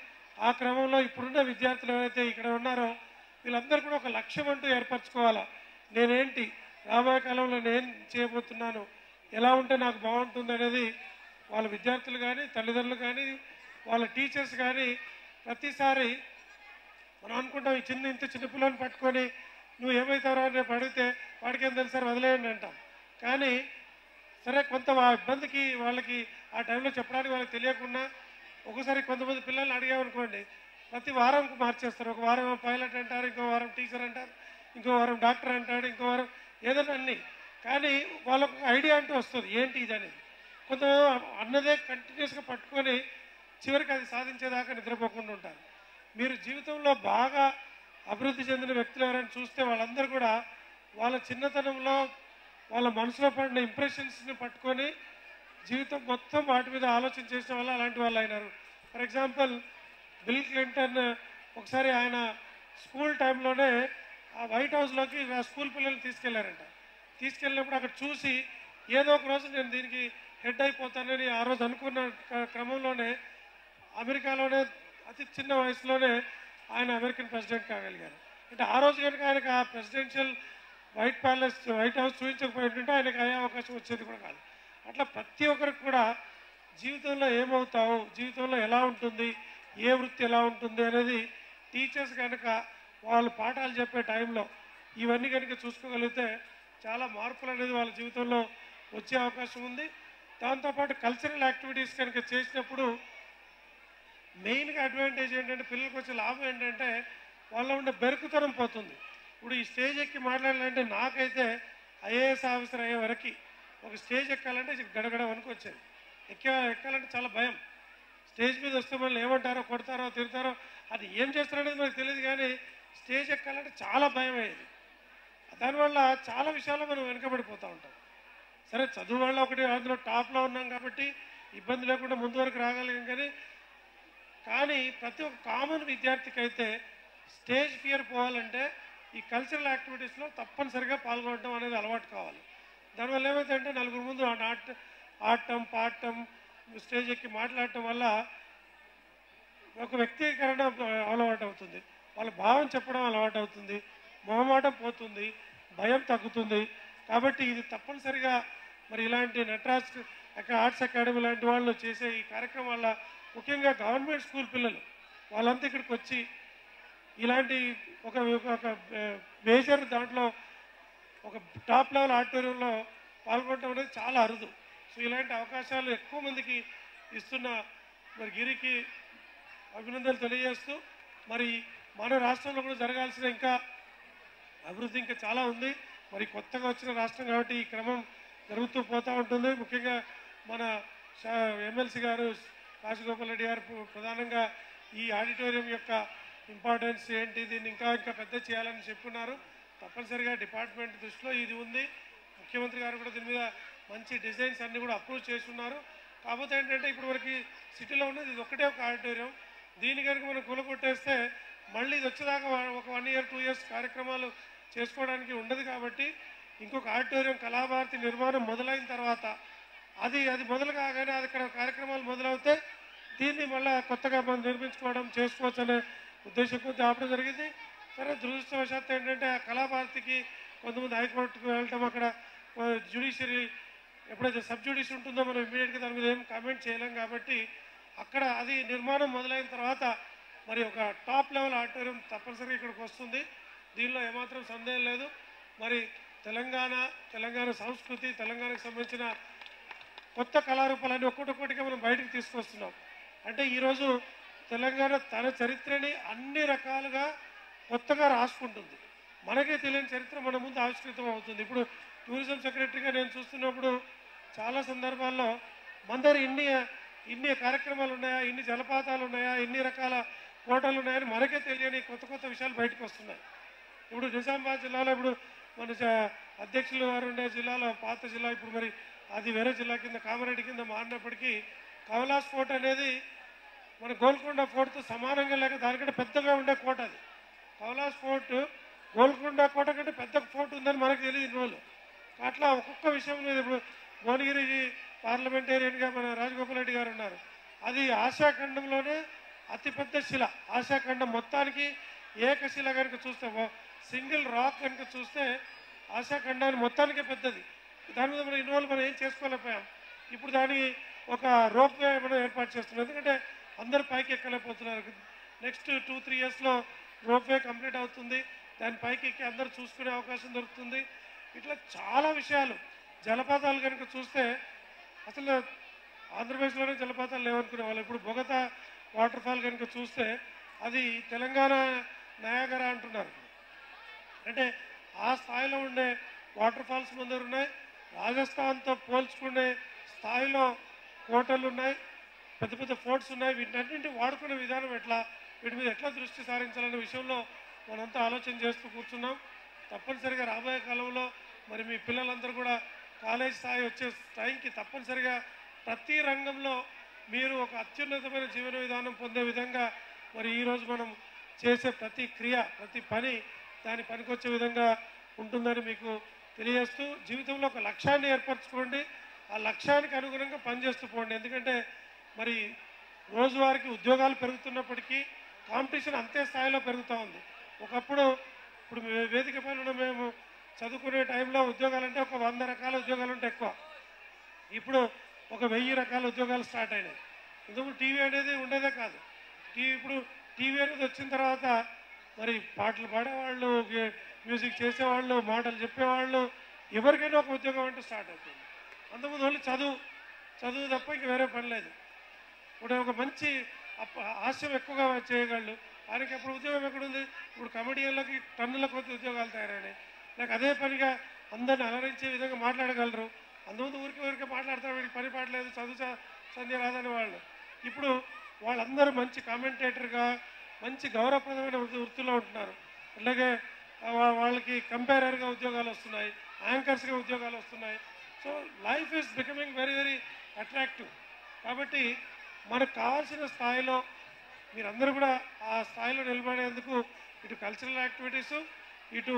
Speaker 8: ఆ క్రమంలో ఇప్పుడున్న విద్యార్థులు ఎవరైతే ఇక్కడ ఉన్నారో వీళ్ళందరూ కూడా ఒక లక్ష్యం అంటూ ఏర్పరచుకోవాలా. నేనేంటి, రాబోయే కాలంలో నేను చేయబోతున్నాను, ఎలా ఉంటే నాకు బాగుంటుంది అనేది వాళ్ళ విద్యార్థులు కానీ, తల్లిదండ్రులు కానీ, వాళ్ళ టీచర్స్ కానీ ప్రతిసారి మనం అనుకుంటాం ఈ ఇంత చిన్న పిల్లల్ని పట్టుకొని నువ్వు ఏమవుతారో అని రేపు అడిగితే వాడికేం తెలుసు సార్ వదిలేయండి అంటాం. కానీ సరే కొంత ఆ ఇబ్బందికి వాళ్ళకి ఆ టైంలో చెప్పడానికి వాళ్ళకి తెలియకుండా ఒకసారి కొంతమంది పిల్లల్ని అడిగామనుకోండి ప్రతి వారం మార్చేస్తారు. ఒక వారం పైలట్ అంటారు, ఇంకో వారం టీచర్ అంటారు, ఇంకో వారం డాక్టర్ అంటాడు, ఇంకో వారం ఏదైనా అన్ని. కానీ వాళ్ళకు ఐడియా అంటూ వస్తుంది ఏంటి ఇది అనేది. కొంత అన్నదే కంటిన్యూస్గా పట్టుకొని చివరికి అది సాధించేదాకా నిద్రపోకుండా ఉంటారు. మీరు జీవితంలో బాగా అభివృద్ధి చెందిన వ్యక్తులు ఎవరైనా చూస్తే వాళ్ళందరూ కూడా వాళ్ళ చిన్నతనంలో వాళ్ళ మనసులో పడిన ఇంప్రెషన్స్ని పట్టుకొని జీవితం మొత్తం వాటి మీద ఆలోచన చేసిన వల్ల అలాంటి వాళ్ళు అయినారు. ఫర్ ఎగ్జాంపుల్ బిల్ క్లింటన్ ఒకసారి ఆయన స్కూల్ టైంలోనే ఆ వైట్ హౌస్లోకి ఆ స్కూల్ పిల్లల్ని తీసుకెళ్లారంట. తీసుకెళ్ళినప్పుడు అక్కడ చూసి ఏదో ఒక రోజు నేను దీనికి హెడ్ అయిపోతానని ఆ రోజు అనుకున్న క్రమంలోనే అమెరికాలోనే అతి చిన్న వయసులోనే ఆయన అమెరికన్ ప్రెసిడెంట్ కాగలిగారు. అంటే ఆ రోజు కనుక ఆయనకు ఆ ప్రెసిడెన్షియల్ వైట్ హౌస్ చూపించకపోయింటే ఆయనకు అయ్యే అవకాశం వచ్చేది కూడా కాదు. అట్లా ప్రతి ఒక్కరికి కూడా జీవితంలో ఏమవుతావు, జీవితంలో ఎలా ఉంటుంది, ఏ వృత్తి ఎలా ఉంటుంది అనేది టీచర్స్ కనుక వాళ్ళు పాఠాలు చెప్పే టైంలో ఇవన్నీ కనుక చూసుకోగలిగితే చాలా మార్పులు అనేది వాళ్ళ జీవితంలో వచ్చే అవకాశం ఉంది. దాంతోపాటు కల్చరల్ యాక్టివిటీస్ కనుక చేసినప్పుడు మెయిన్గా అడ్వాంటేజ్ ఏంటంటే పిల్లలకు వచ్చే లాభం ఏంటంటే వాళ్ళ ఉండే బెరుకుతనం పోతుంది. ఇప్పుడు ఈ స్టేజ్ ఎక్కి మాట్లాడాలంటే నాకైతే ఐఏఎస్ ఆఫీసర్ అయ్యే వరకు ఒక స్టేజ్ ఎక్కాలంటే గడగడ వరకు వచ్చేది. ఎక్కాలంటే చాలా భయం. స్టేజ్ మీద వస్తే మళ్ళీ ఏమంటారో, కొడతారో, తిడతారో, అది ఏం చేస్తారనేది మనకు తెలియదు. కానీ స్టేజ్ ఎక్కాలంటే చాలా భయం అయ్యేది. దానివల్ల చాలా విషయాల్లో మనం వెనకబడిపోతూ ఉంటాం. సరే చదువు వల్ల ఒకటి అందులో టాప్లో ఉన్నాం కాబట్టి ఇబ్బంది లేకుండా ముందు వరకు రాగలిగాం. కానీ ప్రతి ఒక్క కామన్ విద్యార్థికి అయితే స్టేజ్ ఫియర్ పోవాలంటే ఈ కల్చరల్ యాక్టివిటీస్లో తప్పనిసరిగా పాల్గొనడం అనేది అలవాటు కావాలి. దానివల్ల ఏమైందంటే నలుగురు ముందు ఆడటం, పాడటం, స్టేజ్ ఎక్కి మాట్లాడటం వల్ల ఒక వ్యక్తీకరణ అలవాటు అవుతుంది, వాళ్ళ భావం చెప్పడం అలవాటు అవుతుంది, మొహమాటం పోతుంది, భయం తగ్గుతుంది. కాబట్టి ఇది తప్పనిసరిగా మరి ఇలాంటి నటరాజ్ ఆర్ట్స్ అకాడమీ లాంటి వాళ్ళు చేసే ఈ కార్యక్రమం వల్ల ముఖ్యంగా గవర్నమెంట్ స్కూల్ పిల్లలు వాళ్ళంతా ఇక్కడికి వచ్చి ఇలాంటి ఒక మేజర్ దాంట్లో ఒక టాప్ లెవెల్ ఆడిటోరియంలో పాల్గొనడం అనేది చాలా అరుదు. సో ఇలాంటి అవకాశాలు ఎక్కువ మందికి ఇస్తున్న మరి గిరికి అభినందనలు తెలియజేస్తూ మరి మన రాష్ట్రంలో కూడా జరగాల్సిన ఇంకా అభివృద్ధి ఇంకా చాలా ఉంది. మరి కొత్తగా వచ్చిన రాష్ట్రం కాబట్టి ఈ క్రమం జరుగుతూ పోతూ ఉంటుంది. ముఖ్యంగా మన ఎమ్మెల్సీ గారు రాజగోపాల్ రెడ్డి గారు ప్రధానంగా ఈ ఆడిటోరియం యొక్క ఇంపార్టెన్స్ ఏంటి, దీన్ని ఇంకా పెద్ద చేయాలని చెప్పున్నారు. తప్పనిసరిగా డిపార్ట్మెంట్ దృష్టిలో ఇది ఉంది. ముఖ్యమంత్రి గారు కూడా దీని మీద మంచి డిజైన్స్ అన్నీ కూడా అప్రూవ్ చేస్తున్నారు. కాకపోతే ఏంటంటే ఇప్పుడు మనకి సిటీలో ఉన్నది ఇది ఒకటే ఒక ఆడిటోరియం. దీన్ని కనుక మనం కూలగొట్టేస్తే మళ్ళీ ఇది వచ్చేదాకా ఒక 1 year 2 years కార్యక్రమాలు చేసుకోవడానికి ఉండదు. కాబట్టి ఇంకొక ఆడిటోరియం కళాభారతి నిర్మాణం మొదలైన తర్వాత అది మొదలు కాగానే అది ఇక్కడ కార్యక్రమాలు మొదలవుతే దీన్ని మళ్ళీ కొత్తగా మనం నిర్మించుకోవడం చేసుకోవచ్చు అనే ఉద్దేశం కొద్ది ఆపడం జరిగింది. సరే దురదృష్టవశాత్తు ఏంటంటే ఆ కళాభారతికి కొంతమంది హైకోర్టుకు వెళ్ళటం, అక్కడ జ్యుడిషియరీ ఎప్పుడైతే సబ్ జ్యుడిషియరీ ఉంటుందో మనం ఇమీడియట్గా దాని మీద ఏం కామెంట్ చేయలేం. కాబట్టి అక్కడ అది నిర్మాణం మొదలైన తర్వాత మరి ఒక టాప్ లెవెల్ ఆడిటోరియం తప్పనిసరిగా ఇక్కడికి వస్తుంది. దీనిలో ఏమాత్రం సందేహం లేదు. మరి తెలంగాణ సంస్కృతి, తెలంగాణకు సంబంధించిన కొత్త కళారూపాలన్నీ ఒక్కొక్కటిగా మనం బయటకు తీసుకొస్తున్నాం. అంటే ఈరోజు తెలంగాణ తన చరిత్రని అన్ని రకాలుగా కొత్తగా రాసుకుంటుంది. మనకే తెలియని చరిత్ర మన ముందు ఆవిష్కృతం అవుతుంది. ఇప్పుడు టూరిజం సెక్రటరీగా నేను చూస్తున్నప్పుడు చాలా సందర్భాల్లో మందరు ఇన్ని కార్యక్రమాలు ఉన్నాయా, ఇన్ని జలపాతాలు ఉన్నాయా, ఇన్ని రకాల కోటలు ఉన్నాయని మనకే తెలియని కొత్త విషయాలు బయటకు వస్తున్నాయి. ఇప్పుడు నిజామాబాద్ జిల్లాలో ఇప్పుడు మన అధ్యక్షులు వారు ఉండే జిల్లాలో పాత జిల్లా ఇప్పుడు మరి అది వేరే జిల్లా కింద కామారెడ్డి కింద మారినప్పటికీ కైలాస్ ఫోర్ట్ అనేది మన గోల్కొండ ఫోర్ట్తో సమానంగా లేక దానికంటే పెద్దగా ఉండే కోట. అది కైలాస్ ఫోర్ట్ గోల్కొండ కోట కంటే పెద్ద ఫోర్ట్ ఉందని మనకు తెలియదు ఇన్ని రోజులు. అట్లా ఒక్కొక్క విషయం మీద ఇప్పుడు భువనగిరి పార్లమెంటేరియన్గా మన రాజగోపాల్ రెడ్డి గారు ఉన్నారు. అది ఆసియాఖండంలోనే అతిపెద్ద శిల. ఆసియాఖండం మొత్తానికి ఏకశిల కనుక చూస్తే సింగిల్ రాక్ కనుక చూస్తే ఆసియాఖండాన్ని మొత్తానికే పెద్దది. దాని మీద మనం ఇన్వాల్వ్ మనం ఏం చేసుకోలేకపోయాం. ఇప్పుడు దానికి ఒక రోప్ వే మనం ఏర్పాటు చేస్తున్నాం. ఎందుకంటే అందరూ పైకి ఎక్కలేకపోతున్నారు. నెక్స్ట్ 2-3 ఇయర్స్లో రోప్వే కంప్లీట్ అవుతుంది, దాని పైకి ఎక్కి అందరూ చూసుకునే అవకాశం దొరుకుతుంది. ఇట్లా చాలా విషయాలు. జలపాతాలు కనుక చూస్తే అసలు ఆంధ్రప్రదేశ్లోనే జలపాతాలు లేవనుకునే వాళ్ళు. ఇప్పుడు బొగతా వాటర్ ఫాల్ కనుక చూస్తే అది తెలంగాణ నయాగరా అంటున్నారు. అంటే ఆ స్థాయిలో ఉండే వాటర్ ఫాల్స్ ముందర ఉన్నాయి. రాజస్థాన్తో పోల్చుకునే స్థాయిలో కోటలు ఉన్నాయి, పెద్ద పెద్ద ఫోర్ట్స్ ఉన్నాయి. వీటన్నింటి వాడుకునే విధానం ఎట్లా, వీటి మీద ఎట్లా దృష్టి సారించాలనే విషయంలో మనంతా ఆలోచన చేస్తూ కూర్చున్నాం. తప్పనిసరిగా రాబోయే కాలంలో మరి మీ పిల్లలందరూ కూడా కాలేజ్ స్థాయి వచ్చే స్థాయికి తప్పనిసరిగా ప్రతి రంగంలో మీరు ఒక అత్యున్నతమైన జీవన విధానం పొందే విధంగా మరి ఈరోజు మనం చేసే ప్రతి క్రియ, ప్రతి పని దాని పనికొచ్చే విధంగా ఉంటుందని మీకు తెలియజేస్తూ, జీవితంలో ఒక లక్ష్యాన్ని ఏర్పరచుకోండి, ఆ లక్ష్యానికి అనుగుణంగా పనిచేస్తూ పోండి. ఎందుకంటే మరి రోజువారికి ఉద్యోగాలు పెరుగుతున్నప్పటికీ కాంపిటీషన్ అంతే స్థాయిలో పెరుగుతూ ఉంది. ఒకప్పుడు ఇప్పుడు వేదిక పైన మేము చదువుకునే టైంలో ఉద్యోగాలంటే ఒక 100 రకాల ఉద్యోగాలు ఉంటే ఎక్కువ. ఇప్పుడు ఒక 1000 రకాల ఉద్యోగాలు స్టార్ట్ అయినాయి. ఎందుకు టీవీ అనేది ఉండేదే కాదు. ఇప్పుడు టీవీ అనేది వచ్చిన తర్వాత మరి పాటలు పాడేవాళ్ళు, మ్యూజిక్ చేసేవాళ్ళు, మాటలు చెప్పేవాళ్ళు, ఎవరికైనా ఒక ఉద్యోగం అంటూ స్టార్ట్ అవుతుంది. అంతకుముందు వాళ్ళు చదువు తప్ప ఇంక వేరే పని లేదు. ఇప్పుడు ఒక మంచి హాస్యం ఎక్కువగా చేయగలడు, ఆయనకి అప్పుడు ఉద్యోగం ఎక్కడుంది? ఇప్పుడు కమెడియన్లకి టన్నుల కొద్ది ఉద్యోగాలు తయారైనాయి. నాకు అదే పనిగా అందరిని అలరించే విధంగా మాట్లాడగలరు. అంతకుముందు ఊరికే మాట్లాడతారు, వీడికి పని పాటలేదు, చదువు సంధ్య రాదని వాళ్ళు. ఇప్పుడు వాళ్ళందరూ మంచి కామెంటేటర్గా, మంచి గౌరవప్రదమైన వృత్తిలో ఉంటున్నారు. అలాగే వాళ్ళకి కంపేరర్గా ఉద్యోగాలు వస్తున్నాయి, యాంకర్స్గా ఉద్యోగాలు వస్తున్నాయి. So life is becoming very very attractive. కాబట్టి మనకు కావాల్సిన స్థాయిలో మీరందరూ కూడా ఆ స్థాయిలో నిలబడేందుకు ఇటు కల్చరల్ యాక్టివిటీసు, ఇటు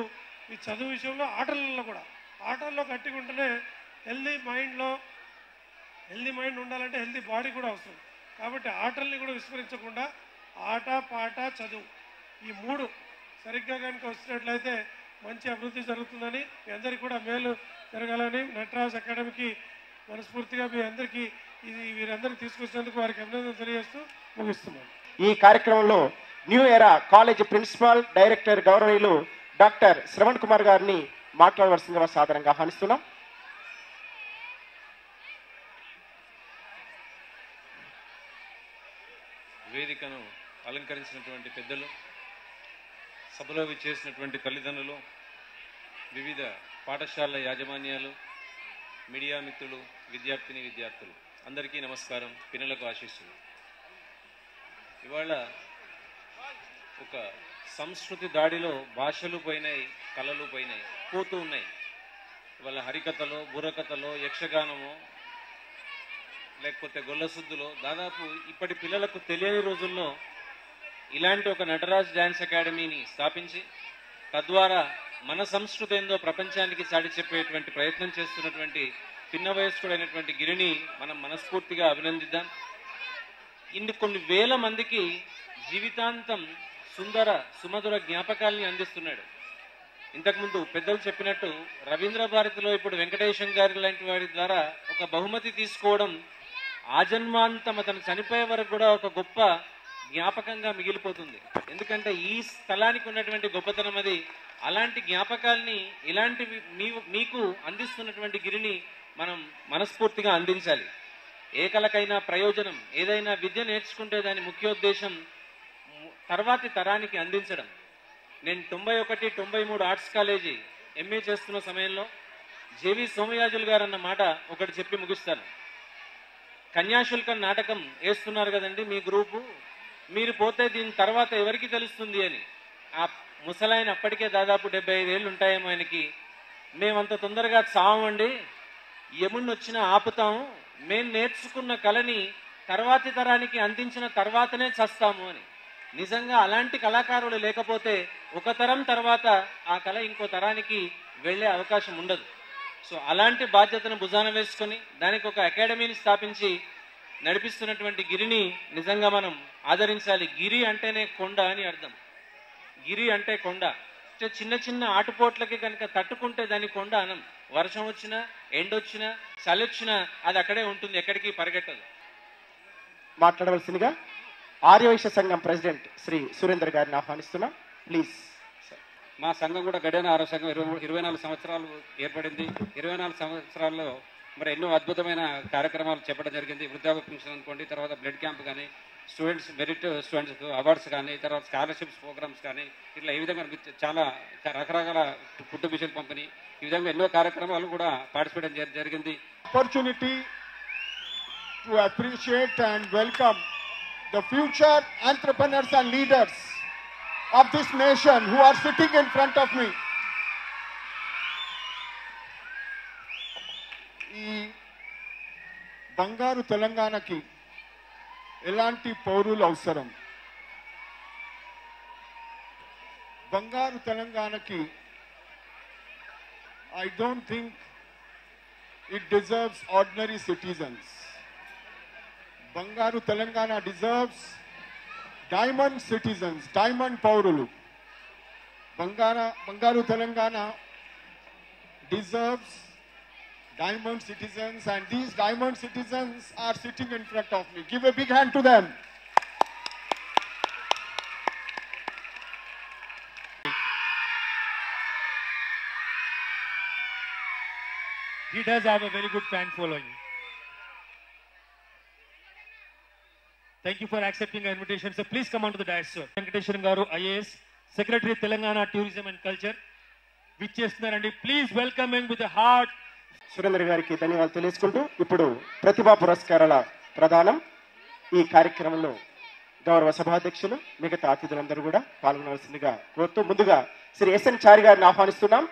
Speaker 8: ఈ చదువు విషయంలో ఆటలలో కూడా, ఆటల్లో గట్టిగా ఉంటేనే హెల్దీ మైండ్ ఉండాలంటే హెల్దీ బాడీ కూడా అవసరం. కాబట్టి ఆటల్ని కూడా విస్మరించకుండా ఆట, పాట, చదువు ఈ 3 సరిగ్గా కనుక వచ్చినట్లయితే మంచి అభివృద్ధి జరుగుతుందని, మీ అందరికీ కూడా మేలు జరగాలని నటరాజ్ అకాడమీకి మనస్ఫూర్తిగా మీ అందరికీ వీరందరికీ తీసుకొచ్చినందుకు వారికి అభినందనలు తెలియజేస్తూ ముగిస్తున్నాను.
Speaker 3: ఈ కార్యక్రమంలో new era college principal director గౌరవనీయులు డాక్టర్ శ్రవణ్ కుమార్ గారిని మాట్లాడవలసిందిగా సాదరంగా ఆహ్వానిస్తున్నాం.
Speaker 9: వేదికను అలంకరించినటువంటి పెద్దలు, సభలో విచ్చేసినటువంటి తల్లిదండ్రులు, వివిధ పాఠశాలల యాజమాన్యాలు, మీడియా మిత్రులు, విద్యార్థులు అందరికీ నమస్కారం, పిల్లలకు ఆశీస్సులు. ఇవాళ ఒక సంస్కృతి దాడిలో భాషలు పోయినాయి, కళలు పోయినాయి, పోతూ ఉన్నాయి. ఇవాళ హరికథలో, బుర్రకథలో, యక్షగానమో లేకపోతే గొల్లసుద్దులో దాదాపు ఇప్పటి పిల్లలకు తెలియని రోజుల్లో ఇలాంటి ఒక నటరాజ్ డ్యాన్స్ అకాడమీని స్థాపించి తద్వారా మన సంస్కృతి ఏందో ప్రపంచానికి చాటి చెప్పేటువంటి ప్రయత్నం చేస్తున్నటువంటి పిన్న వయస్కుడైనటువంటి గిరిని మనం మనస్ఫూర్తిగా అభినందిద్దాం. కొన్ని వేల మందికి జీవితాంతం సుమధుర జ్ఞాపకాల్ని అందిస్తున్నాడు. ఇంతకుముందు పెద్దలు చెప్పినట్టు రవీంద్ర భారతిలో ఇప్పుడు వెంకటేశం గారి లాంటి వారి ద్వారా ఒక బహుమతి తీసుకోవడం ఆజన్మాంతం అతను చనిపోయే వరకు కూడా ఒక గొప్ప జ్ఞాపకంగా మిగిలిపోతుంది. ఎందుకంటే ఈ స్థలానికి ఉన్నటువంటి గొప్పతనం అది. అలాంటి జ్ఞాపకాల్ని ఇలాంటివి మీకు అందిస్తున్నటువంటి గిరిని మనం మనస్ఫూర్తిగా అందించాలి. ఏ కళకైనా ప్రయోజనం, ఏదైనా విద్య నేర్చుకుంటే దాని ముఖ్యోద్దేశం తర్వాతి తరానికి అందించడం. నేను 91-93 ఆర్ట్స్ కాలేజీ ఎంఏ చేస్తున్న సమయంలో జేవి సోమయాజులు గారు అన్న మాట ఒకటి చెప్పి ముగిస్తాను. కన్యాశుల్కం నాటకం వేస్తున్నారు కదండి మీ గ్రూపు, మీరు పోతే దీని తర్వాత ఎవరికి తెలుస్తుంది అని. ఆ ముసలాయన అప్పటికే దాదాపు 75 ఏళ్ళు ఉంటాయేమో ఆయనకి. మేమంత తొందరగా చావండి, యముణ్ణి వచ్చినా ఆపుతాము, మేము నేర్చుకున్న కళని తర్వాతి తరానికి అందించిన తర్వాతనే చస్తాము అని. నిజంగా అలాంటి కళాకారులు లేకపోతే ఒక తరం తర్వాత ఆ కళ ఇంకో తరానికి వెళ్లే అవకాశం ఉండదు. సో అలాంటి బాధ్యతను భుజాన వేసుకొని దానికి ఒక అకాడమీని స్థాపించి నడిపిస్తున్నటువంటి గిరిని నిజంగా మనం ఆదరించాలి. గిరి అంటేనే కొండ అని అర్థం. గిరి అంటే కొండ. చిన్న చిన్న ఆటుపోట్లకి కనుక తట్టుకుంటే దాని కొండ అనం. వర్షం వచ్చినా, ఎండొచ్చినా, చలి వచ్చినా అది అక్కడే ఉంటుంది, ఎక్కడికి పరిగెట్టదు.
Speaker 3: మాట్లాడవలసిందిగా ఆర్యవైశ్య సంఘం ప్రెసిడెంట్ శ్రీ సురేందర్ గారిని ఆహ్వానిస్తున్నాం. ప్లీజ్.
Speaker 9: మా సంఘం కూడా గడియాన ఆరో సంఘం 24 సంవత్సరాలు ఏర్పడింది. 24 సంవత్సరాల్లో మరి ఎన్నో అద్భుతమైన కార్యక్రమాలు చెప్పడం జరిగింది. వృద్ధాప్య పెన్షన్ అనుకోండి, తర్వాత బ్లడ్ క్యాంప్ కానీ, స్టూడెంట్స్ మెరిట్ స్టూడెంట్స్కు అవార్డ్స్ కానీ, తర్వాత స్కాలర్షిప్స్ ప్రోగ్రామ్స్ కానీ, ఇట్లా ఈ విధంగా చాలా రకరకాల ఫుడ్ మిషన్ పంపిణీ, ఈ విధంగా ఎన్నో కార్యక్రమాలు కూడా పార్టిసిపేట్ జరిగింది.
Speaker 6: Opportunity to appreciate and welcome the future entrepreneurs and leaders of this nation who are sitting in front of me. ఈ బంగారు తెలంగాణకి ఎలాంటి పౌరులు అవసరం? బంగారు తెలంగాణకి I don't think it deserves ordinary citizens. Bangaru Telangana deserves diamond citizens, diamond paurulu. Bangaru Telangana deserves diamond citizens, and these diamond citizens are sitting in front of me. Give a big hand to them.
Speaker 1: He does have a very good fan following. Thank you for accepting our invitation, sir. Please come on to the dais, sir. Venkateshwaran Garu, IAS, Secretary Telangana Tourism and Culture. విచ్చేస్తున్నారండి. Please welcome him with heart.
Speaker 3: Surender గారికి ధన్యవాదాలు తెలియజేసుకుంటూ ఇప్పుడు ప్రతిభా పురస్కారాల ప్రదానం ఈ కార్యక్రమంలో గౌరవ సభాధ్యక్షులు మిగతా అతిథులందరూ కూడా పాల్గొనవలసిందిగా కోరుతూ ముందుగా శ్రీ ఎస్ఎన్ చారి గారిని ఆహ్వానిస్తున్నాం.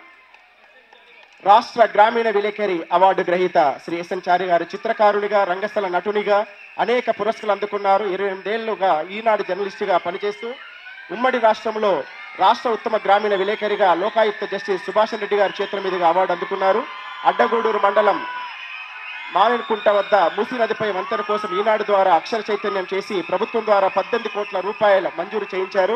Speaker 3: రాష్ట్ర గ్రామీణ విలేకరి అవార్డు గ్రహీత శ్రీ ఎస్ఎన్ చారి గారు చిత్రకారునిగా, రంగస్థల నటునిగా అనేక పురస్కారాలు అందుకున్నారు. 28 ఏళ్లుగా ఈనాడు జర్నలిస్టుగా పనిచేస్తూ ఉమ్మడి రాష్ట్రంలో రాష్ట్ర ఉత్తమ గ్రామీణ విలేకరిగా లోకాయుక్త జస్టిస్ సుభాష్ రెడ్డి గారి చేతుల మీదుగా అవార్డు అందుకున్నారు. అడ్డగూడూరు మండలం మామిడికుంట వద్ద మూసీ నదిపై వంతెన కోసం ఈనాడు ద్వారా అక్షర చైతన్యం చేసి ప్రభుత్వం ద్వారా 18 కోట్ల రూపాయల మంజూరు చేయించారు.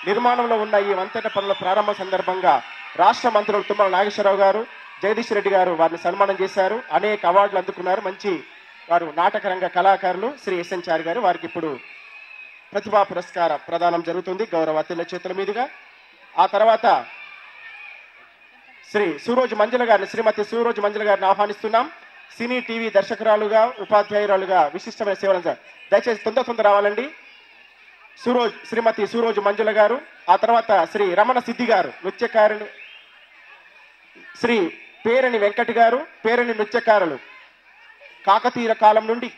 Speaker 3: నిర్మాణంలో ఉన్న ఈ వంతెన పనుల ప్రారంభ సందర్భంగా రాష్ట్ర మంత్రులు తుమ్మల నాగేశ్వరరావు గారు, జగదీష్ రెడ్డి గారు వారిని సన్మానం చేశారు. అనేక అవార్డులు అందుకున్నారు. మంచి వారు నాటక రంగ కళాకారులు శ్రీ ఎస్ఎన్ చారి గారు. వారికి ఇప్పుడు ప్రతిభా పురస్కార ప్రదానం జరుగుతుంది గౌరవ అతిథుల చేతుల మీదుగా. ఆ తర్వాత శ్రీ సూరోజ్ మంజుల గారిని, శ్రీమతి సూరోజ్ మంజుల గారిని ఆహ్వానిస్తున్నాం. సినీ టీవీ దర్శకురాలుగా, ఉపాధ్యాయురాలుగా విశిష్టమైన సేవలు. దయచేసి తొందర రావాలండి. శ్రీమతి సూరోజ్ మంజుల గారు. ఆ తర్వాత శ్రీ రమణ సిద్ధి గారు, నృత్యకారుని. శ్రీ పేరణి వెంకటి గారు, పేరణి నృత్యకారులు, కాకతీయ కాలం నుండి.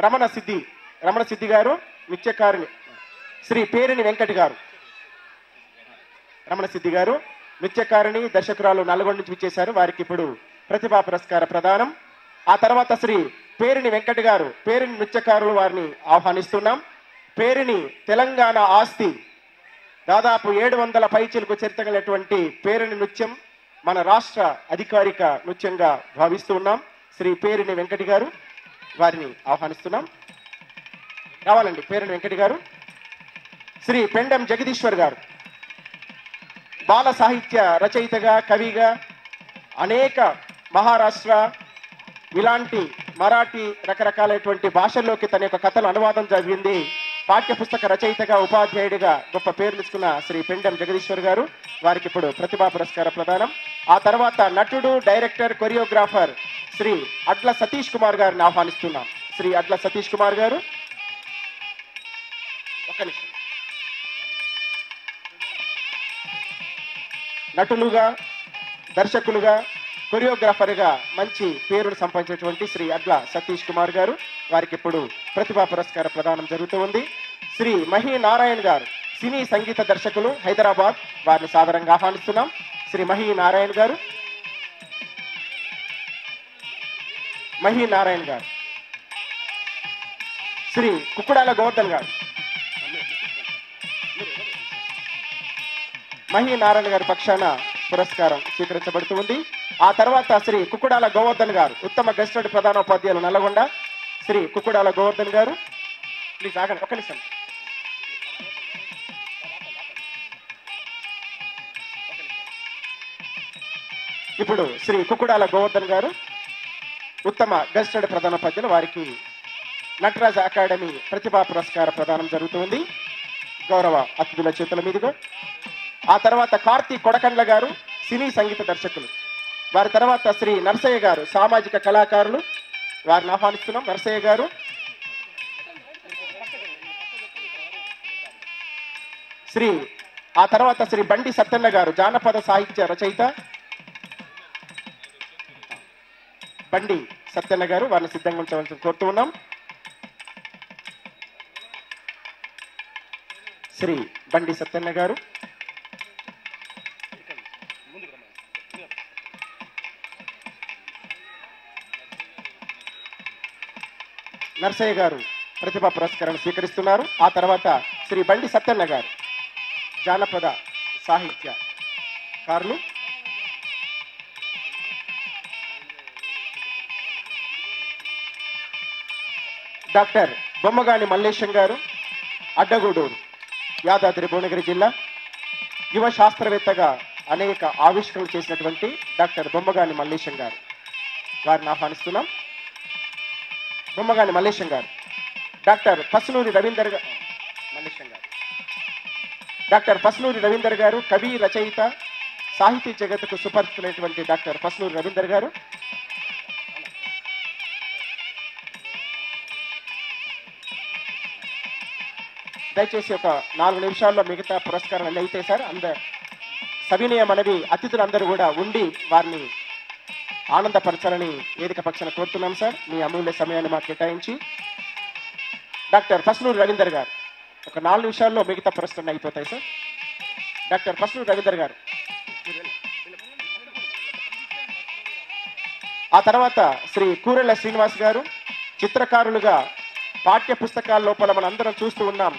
Speaker 3: రమణ సిద్ధి గారు నృత్యకారుని. శ్రీ పేరణి వెంకటి గారు, రమణ సిద్ధి గారు నృత్యకారిణి, దర్శకురాలు, నల్గొండ నుంచి విచ్చేశారు. వారికి ఇప్పుడు ప్రతిభా పురస్కార ప్రదానం. ఆ తర్వాత శ్రీ పేరిణి వెంకటి గారు, పేరిణి నృత్యకారులు, వారిని ఆహ్వానిస్తున్నాం. పేరిణి తెలంగాణ ఆస్తి. దాదాపు 700 పైచిలకు చరిత్ర కలిగినటువంటి పేరిణి నృత్యం మన రాష్ట్ర అధికారిక నృత్యంగా భావిస్తూ ఉన్నాం. శ్రీ పేరిణి వెంకటి గారు, వారిని ఆహ్వానిస్తున్నాం. రావాలండి పేరిణి వెంకటి గారు. శ్రీ పెండెం జగదీశ్వర్ గారు, బాల సాహిత్య రచయితగా, కవిగా అనేక మహారాష్ట్ర ఇలాంటి మరాఠీ రకరకాలైనటువంటి భాషల్లోకి తన యొక్క కథలు అనువాదం జరిగింది. పాఠ్యపుస్తక రచయితగా, ఉపాధ్యాయుడిగా గొప్ప పేరు తీసుకున్న శ్రీ పెండెం జగదీశ్వర్ గారు. వారికి ఇప్పుడు ప్రతిభా పురస్కార ప్రదానం. ఆ తర్వాత నటుడు, డైరెక్టర్, కొరియోగ్రాఫర్ శ్రీ అడ్ల సతీష్ కుమార్ గారిని ఆహ్వానిస్తున్నాం. శ్రీ అడ్ల సతీష్ కుమార్ గారు, ఒక్క నిమిషం. నటులుగా, దర్శకులుగా, కొరియోగ్రాఫర్గా మంచి పేరును సంపాదించినటువంటి శ్రీ అడ్ల సతీష్ కుమార్ గారు. వారికి ఇప్పుడు ప్రతిభా పురస్కార ప్రదానం జరుగుతూ ఉంది. శ్రీ మహి నారాయణ్ గారు, సినీ సంగీత దర్శకులు, హైదరాబాద్. వారిని సాదరంగా ఆహ్వానిస్తున్నాం. శ్రీ మహి నారాయణ్ గారు. శ్రీ కుక్కుడాల గోవర్ధన్ గారు. మహి నారాయణ గారి పక్షాన పురస్కారం స్వీకరించబడుతుంది. ఆ తర్వాత శ్రీ కుక్కుడాల గోవర్ధన్ గారు, ఉత్తమ గెస్టెడ్ ప్రధానోపాధ్యాయులు, నల్లగొండ. శ్రీ కుక్కుడాల గోవర్ధన్ గారు, ప్లీజ్ ఆగండి ఒక్క నిమిషం. ఇప్పుడు శ్రీ కుక్కుడాల గోవర్ధన్ గారు, ఉత్తమ గెస్టెడ్ ప్రధానోపాధ్యాయులు, వారికి నటరాజ్ అకాడమీ ప్రతిభా పురస్కార ప్రదానం జరుగుతుంది గౌరవ అతిథుల చేతుల మీదుగా. ఆ తర్వాత కార్తీక్ కొడకండ్ల గారు సినీ సంగీత దర్శకులు. వారి తర్వాత శ్రీ నరసయ్య గారు సామాజిక కళాకారులు, వారిని ఆహ్వానిస్తున్నాం. నరసయ్య గారు. ఆ తర్వాత శ్రీ బండి సత్యన్న గారు జానపద సాహిత్య రచయిత. బండి సత్యన్న గారు వారిని సిద్ధంగా ఉంచవలసి కోరుతూ ఉన్నాం. శ్రీ బండి సత్యన్న గారు. నర్సయ్య గారు ప్రతిభా పురస్కారాన్ని స్వీకరిస్తున్నారు. ఆ తర్వాత శ్రీ బండి సత్యన్న గారు జానపద సాహిత్య కారులు. డాక్టర్ బొమ్మగాని మల్లేశం గారు అడ్డగూడూరు, యాదాద్రి భువనగిరి జిల్లా. యువ శాస్త్రవేత్తగా అనేక ఆవిష్కరణలు చేసినటువంటి డాక్టర్ బొమ్మగాని మల్లేశం గారు, వారిని ఆహ్వానిస్తున్నాం. బొమ్మగాని మల్లేశం గారు. డాక్టర్ పసునూరి రవీందర్ మల్లేశం గారు. డాక్టర్ పసునూరి రవీందర్ గారు కవి, రచయిత, సాహితీ జగత్తుకు సుపరిచితులైనటువంటి డాక్టర్ పసునూరి రవీందర్ గారు. దయచేసి ఒక 4 నిమిషాల్లో మిగతా పురస్కారం అన్నీ అయితే సార్ సవినయ మనవి అతిథులందరూ కూడా ఉండి వారిని ఆనందపరచాలని వేదిక పక్షాన కోరుతున్నాం సార్. మీ అమూల్య సమయాన్ని మాకు కేటాయించి డాక్టర్ పసునూరి రవీందర్ గారు ఒక 4 నిమిషాల్లో మిగతా పురస్కారం అయిపోతాయి సార్. డాక్టర్ పసునూరి రవీందర్ గారు. ఆ తర్వాత శ్రీ కూరెళ్ల శ్రీనివాస్ గారు చిత్రకారులుగా పాఠ్య పుస్తకాల లోపల మనం అందరం చూస్తూ ఉన్నాం.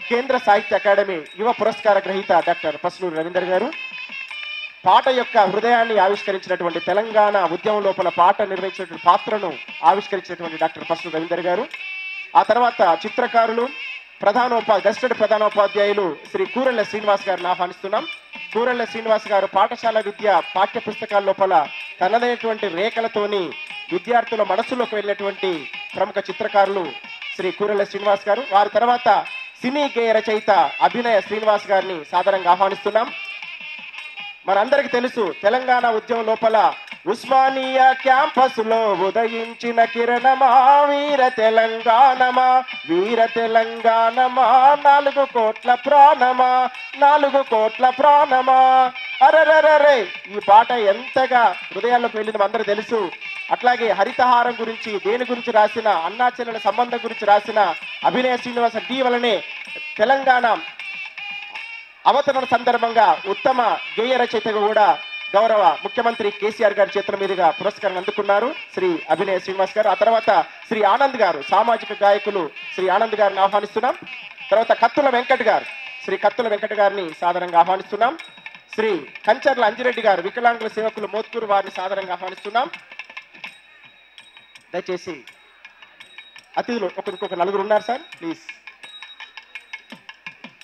Speaker 3: కేంద్ర సాహిత్య అకాడమీ యువ పురస్కార గ్రహీత డాక్టర్ పసునూరి రవీందర్ గారు. పాట యొక్క హృదయాన్ని ఆవిష్కరించినటువంటి తెలంగాణ ఉద్యమం లోపల పాట నిర్వహించినటువంటి పాత్రను ఆవిష్కరించినటువంటి డాక్టర్ పసునూరి రవీందర్ గారు. ఆ తర్వాత చిత్రకారులు గెస్టెడ్ ప్రధానోపాధ్యాయులు శ్రీ కూరెళ్ల శ్రీనివాస్ గారిని ఆహ్వానిస్తున్నాం. కూరెళ్ల శ్రీనివాస్ గారు పాఠశాల విద్య పాఠ్య పుస్తకాల లోపల తనదైనటువంటి రేఖలతోని విద్యార్థుల మనసులోకి వెళ్ళినటువంటి ప్రముఖ చిత్రకారులు శ్రీ కూరెళ్ల శ్రీనివాస్ గారు. వారి తర్వాత సినీ గేయ రచయిత అభినయ శ్రీనివాస్ గారిని సాదరంగా ఆహ్వానిస్తున్నాం. మనందరికీ తెలుసు తెలంగాణ ఉద్యమం లోపల ఉస్మానియా క్యాంపస్ లో ఉదయించిన కిరణమా వీర తెలంగాణమా, వీర తెలంగాణమా, 4 కోట్ల ప్రాణమా, 4 కోట్ల ప్రాణమా. అరరరే ఈ పాట ఎంతగా హృదయాల్లోకి వెళ్ళిందో అందరూ తెలుసు. అట్లాగే హరితహారం గురించి దేని గురించి రాసిన, అన్నాచెల్లెల సంబంధం గురించి రాసిన అభినయ శ్రీనివాస డి వలనే తెలంగాణ అవతరణ సందర్భంగా ఉత్తమ గేయ రచయితగా కూడా గౌరవ ముఖ్యమంత్రి కేసీఆర్ గారి చేతుల మీదుగా పురస్కారం అందుకున్నారు శ్రీ అభినయ శ్రీనివాస్ గారు. ఆ తర్వాత శ్రీ ఆనంద్ గారు సామాజిక గాయకులు శ్రీ ఆనంద్ గారిని ఆహ్వానిస్తున్నాం. తర్వాత కత్తుల వెంకట్ గారు శ్రీ కత్తుల వెంకట్ గారిని సాదరంగా ఆహ్వానిస్తున్నాం. శ్రీ కంచర్ల అంజిరెడ్డి గారు వికలాంగుల సేవకులు మోత్కూరు వారిని సాదరంగా ఆహ్వానిస్తున్నాం. దయచేసి అతిథులు ఇంకొక 4 ఉన్నారు sir please.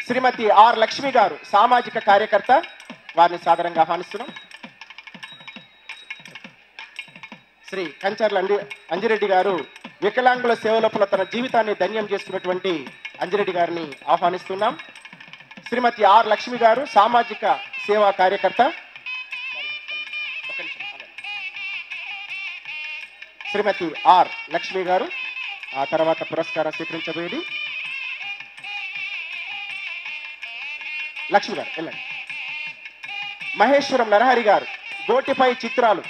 Speaker 3: Shrimati R Lakshmi గారు సామాజిక కార్యకర్త, వారిని సాదరంగా ఆహ్వానిస్తున్నాం. శ్రీ కంచర్ల అంజిరెడ్డి గారు వికలాంగుల సేవలోపల తన జీవితాన్ని ధన్యం చేసుకున్నటువంటి అంజిరెడ్డి గారిని ఆహ్వానిస్తున్నాం. శ్రీమతి ఆర్ లక్ష్మి గారు సామాజిక సేవా కార్యకర్త. శ్రీమతి ఆర్ లక్ష్మి గారు. ఆ తర్వాత పురస్కారం స్వీకరించబోయేది లక్ష్మి గారు వెళ్ళండి. మహేశ్వరం నరహరి గారు గోటిపై చిత్రాలు,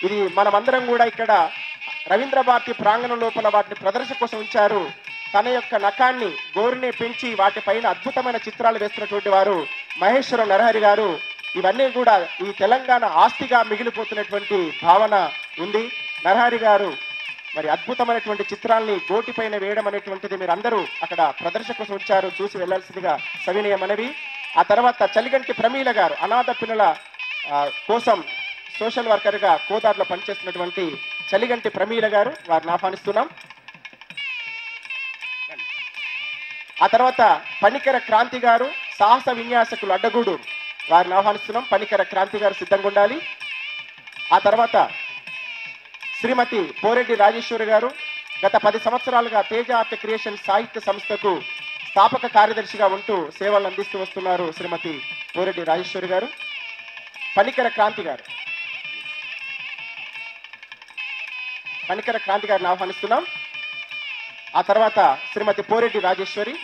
Speaker 3: ఇది మనమందరం కూడా ఇక్కడ రవీంద్ర భారతి ప్రాంగణం లోపల వాటిని ప్రదర్శన కోసం ఉంచారు. తన యొక్క నఖాన్ని గోరుని పెంచి వాటిపైన అద్భుతమైన చిత్రాలు వేస్తున్నటువంటి వారు మహేశ్వరం నరహరి గారు. ఇవన్నీ కూడా ఈ తెలంగాణ ఆస్తిగా మిగిలిపోతున్నటువంటి భావన ఉంది. నరహరి గారు మరి అద్భుతమైనటువంటి చిత్రాల్ని గోటిపైన వేయడం అనేటువంటిది మీరు అందరూ అక్కడ ప్రదర్శన కోసం ఉంచారు, చూసి వెళ్లాల్సిందిగా సవినయ మనవి. ఆ తర్వాత చలిగంటి ప్రమీల గారు అనాథ పిల్లల కోసం సోషల్ వర్కర్గా కోదాడులో పనిచేస్తున్నటువంటి చలిగంటి ప్రమీల గారు, వారిని ఆహ్వానిస్తున్నాం. ఆ తర్వాత పనికర క్రాంతి గారు సాహస విన్యాసకులు అడ్డగూడు, వారిని ఆహ్వానిస్తున్నాం. పనికర క్రాంతి గారు సిద్ధంగా ఉండాలి. ఆ తర్వాత శ్రీమతి పోరెడ్డి రాజేశ్వరి గారు గత 10 సంవత్సరాలుగా తేజ ఆర్ట్ క్రియేషన్ సాహిత్య సంస్థకు స్థాపక కార్యదర్శిగా ఉంటూ సేవలు అందిస్తూ వస్తున్నారు శ్రీమతి పోరెడ్డి రాజేశ్వరి గారు. పనికర క్రాంతి గారిని ఆహ్వానిస్తున్నాం. ఆ తర్వాత శ్రీమతి పోరెడ్డి రాజేశ్వరి,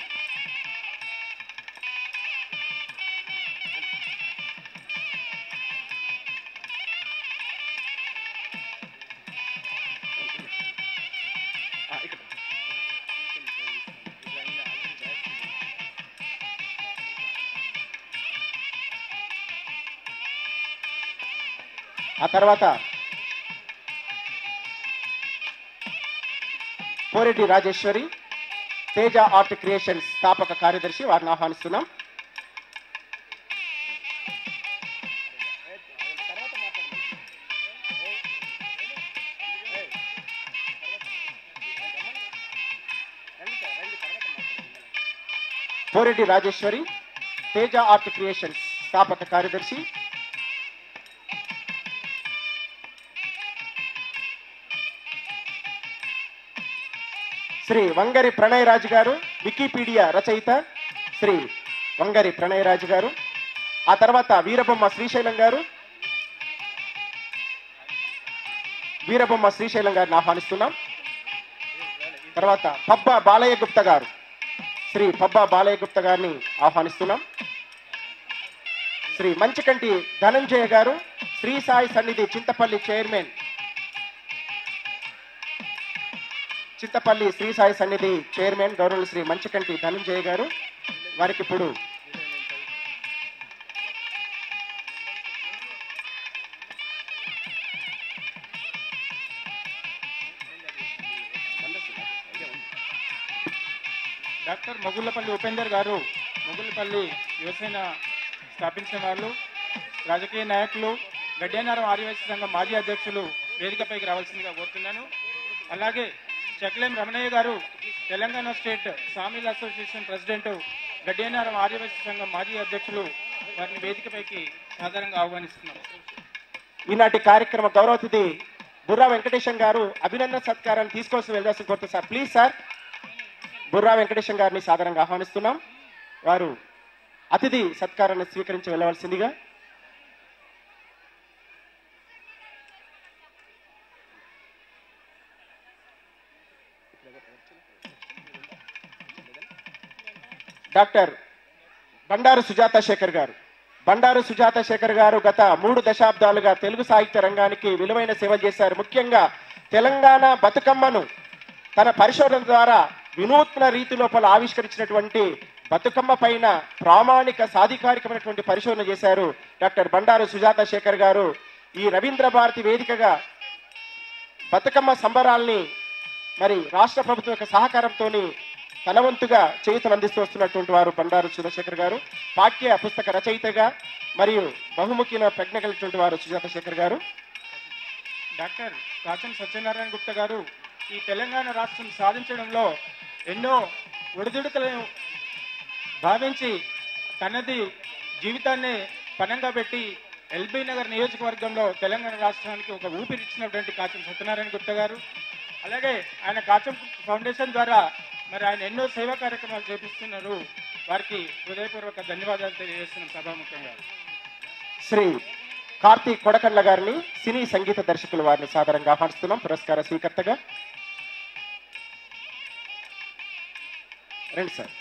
Speaker 3: ఆ తర్వాత పోరెడ్డి రాజేశ్వరి తేజ ఆర్ట్ క్రియేషన్స్ స్థాపక కార్యదర్శి, వారిని ఆహ్వానిస్తున్నాం. పోరెడ్డి రాజేశ్వరి తేజ ఆర్ట్ క్రియేషన్స్ స్థాపక కార్యదర్శి, శ్రీ వంగరి ప్రణయరాజు గారు వికీపీడియా రచయిత శ్రీ వంగరి ప్రణయరాజు గారు. ఆ తర్వాత వీరబొమ్మ శ్రీశైలం గారిని ఆహ్వానిస్తున్నాం. తర్వాత పబ్బ బాలయ్య గుప్తా గారు, శ్రీ పబ్బ బాలయ్య గుప్తా గారిని ఆహ్వానిస్తున్నాం. శ్రీ మంచికంటి ధనంజయ గారు శ్రీ సాయి సన్నిధి చింతపల్లి చైర్మన్, చింతపల్లి శ్రీ సాయి సన్నిధి చైర్మన్ గౌరవులు శ్రీ మంచికంటి ధనంజయ గారు. వారికి ఇప్పుడు
Speaker 10: డాక్టర్ మొగుళ్ళపల్లి ఉపేందర్ గారు, మొగుళ్ళపల్లి యువసేన స్థాపించిన వాళ్ళు, రాజకీయ నాయకులు, గడ్డేనారం ఆదివాసీ సంఘం మాజీ అధ్యక్షులు వేదికపైకి రావాల్సిందిగా కోరుతున్నాను. అలాగే Chaklem Ramanaiah garu, Telangana state sawmill association president, Gaddenaram Adivasi సంఘం మాజీ అధ్యక్షులు, వారిని వేదికపైకి సాధారణంగా ఆహ్వానిస్తున్నాం.
Speaker 3: ఈనాటి కార్యక్రమ గౌరవ అతిథి బుర్రా వెంకటేశం గారు అభినందన సత్కారాన్ని తీసుకోవాల్సి వెళ్ళాల్సి కోరుతుంది sir. Please sir, Burra Venkatesham గారిని సాధారణంగా ఆహ్వానిస్తున్నాం. వారు అతిథి సత్కారాన్ని స్వీకరించి వెళ్ళవలసిందిగా. డాక్టర్ బండారు సుజాత శేఖర్ గారు గత 3 దశాబ్దాలుగా తెలుగు సాహిత్య రంగానికి విలువైన సేవలు చేశారు. ముఖ్యంగా తెలంగాణ బతుకమ్మను తన పరిశోధన ద్వారా వినూత్న రీతి లోపల ఆవిష్కరించినటువంటి బతుకమ్మ పైన ప్రామాణిక సాధికారికమైనటువంటి పరిశోధన చేశారు డాక్టర్ బండారు సుజాత శేఖర్ గారు. ఈ రవీంద్ర భారతి వేదికగా బతుకమ్మ సంబరాల్ని మరి రాష్ట్ర ప్రభుత్వం యొక్క సహకారంతో తన వంతుగా చేయూతను అందిస్తూ వస్తున్నటువంటి వారు బండారు సుజాతశేఖర్ గారు. పాఠ్య పుస్తక రచయితగా మరియు బహుముఖిన ప్రజ్ఞ కలిగినటువంటి వారు సుజాత శేఖర్ గారు.
Speaker 10: డాక్టర్ కాచం సత్యనారాయణ గుప్తా గారు ఈ తెలంగాణ రాష్ట్రం సాధించడంలో ఎన్నో ఒడిదుడుకులను భావించి తనది జీవితాన్ని పణంగా పెట్టి ఎల్బీ నగర్ నియోజకవర్గంలో తెలంగాణ రాష్ట్రానికి ఒక ఊపిరిచ్చినటువంటి కాచం సత్యనారాయణ గుప్తా గారు. అలాగే ఆయన కాచం ఫౌండేషన్ ద్వారా మరి ఆయన ఎన్నో సేవా కార్యక్రమాలు చేపిస్తున్నారు. వారికి హృదయపూర్వక ధన్యవాదాలు తెలియజేస్తున్నాం సభాముఖంగా.
Speaker 3: శ్రీ కార్తీక్ కొడకండ్ల గారిని సినీ సంగీత దర్శకులు వారిని సాధారణంగా ఆహ్వానిస్తున్నాం పురస్కార స్వీకర్తగా. రండి సార్.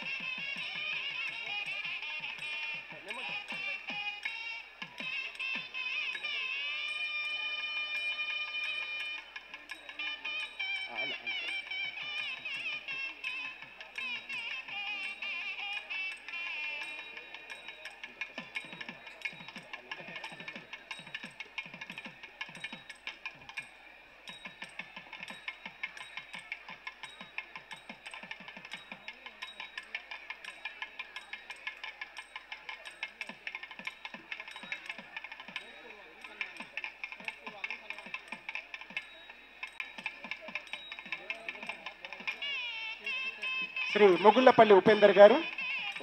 Speaker 3: శ్రీ మొగుళ్ళపల్లి ఉపేందర్ గారు,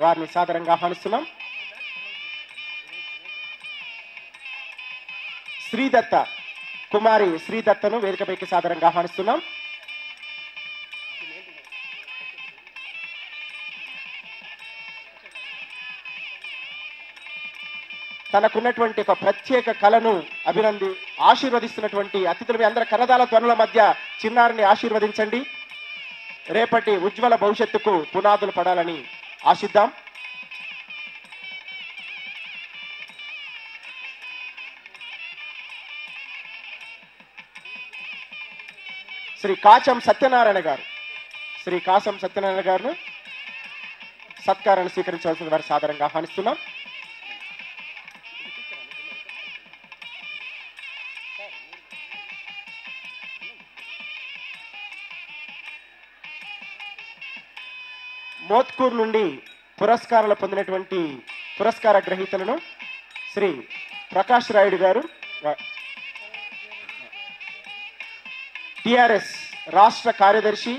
Speaker 3: వారిని సాదరంగా ఆహ్వానిస్తున్నాం. శ్రీదత్త కుమారి శ్రీదత్తను వేదికపైకి సాదరంగా ఆహ్వానిస్తున్నాం. తనకున్నటువంటి ఒక ప్రత్యేక కళను ఆశీర్వదిస్తున్నటువంటి అతిథులు మీ అందరి కరదాల ధ్వనుల మధ్య చిన్నారిని ఆశీర్వదించండి. రేపటి ఉజ్వల భవిష్యత్తుకు పునాదులు పడాలని ఆశిద్దాం. శ్రీ కాచం సత్యనారాయణ గారు సత్కారాన్ని స్వీకరించవలసిన వారి సాదరంగా ఆహ్వానిస్తున్నాం. మోత్కూరు నుండి పురస్కారాలు పొందినటువంటి పురస్కార గ్రహీతలను శ్రీ ప్రకాష్ రాయుడు గారు, టిఆర్ఎస్ రాష్ట్ర కార్యదర్శి,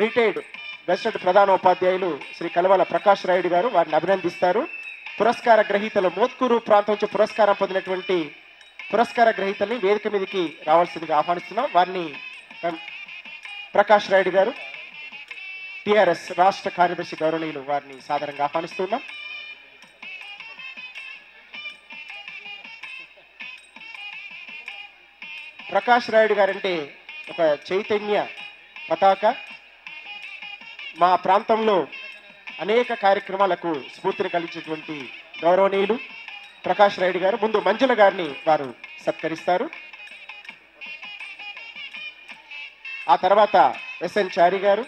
Speaker 3: రిటైర్డ్ గెస్టెడ్ ప్రధాన ఉపాధ్యాయులు శ్రీ కలవల ప్రకాష్ రాయుడు గారు వారిని అభినందిస్తారు. పురస్కార గ్రహీతలు మోత్కూరు ప్రాంతం నుంచి పురస్కారం పొందినటువంటి పురస్కార గ్రహీతల్ని వేదిక మీదకి రావాల్సిందిగా ఆహ్వానిస్తున్నాం. వారిని ప్రకాష్ రాయుడు గారు, టిఆర్ఎస్ రాష్ట్ర కార్యదర్శి గౌరవనీయులు వారిని సాదరంగా ఆహ్వానిస్తున్నాం. ప్రకాష్ రాయుడు గారంటే ఒక చైతన్య పతాక. మా ప్రాంతంలో అనేక కార్యక్రమాలకు స్ఫూర్తిని కలిగించేటువంటి గౌరవనీయులు ప్రకాష్ రాయుడు గారు. ముందు మంజుల గారిని వారు సత్కరిస్తారు. ఆ తర్వాత ఎస్ఎన్ చారి గారు,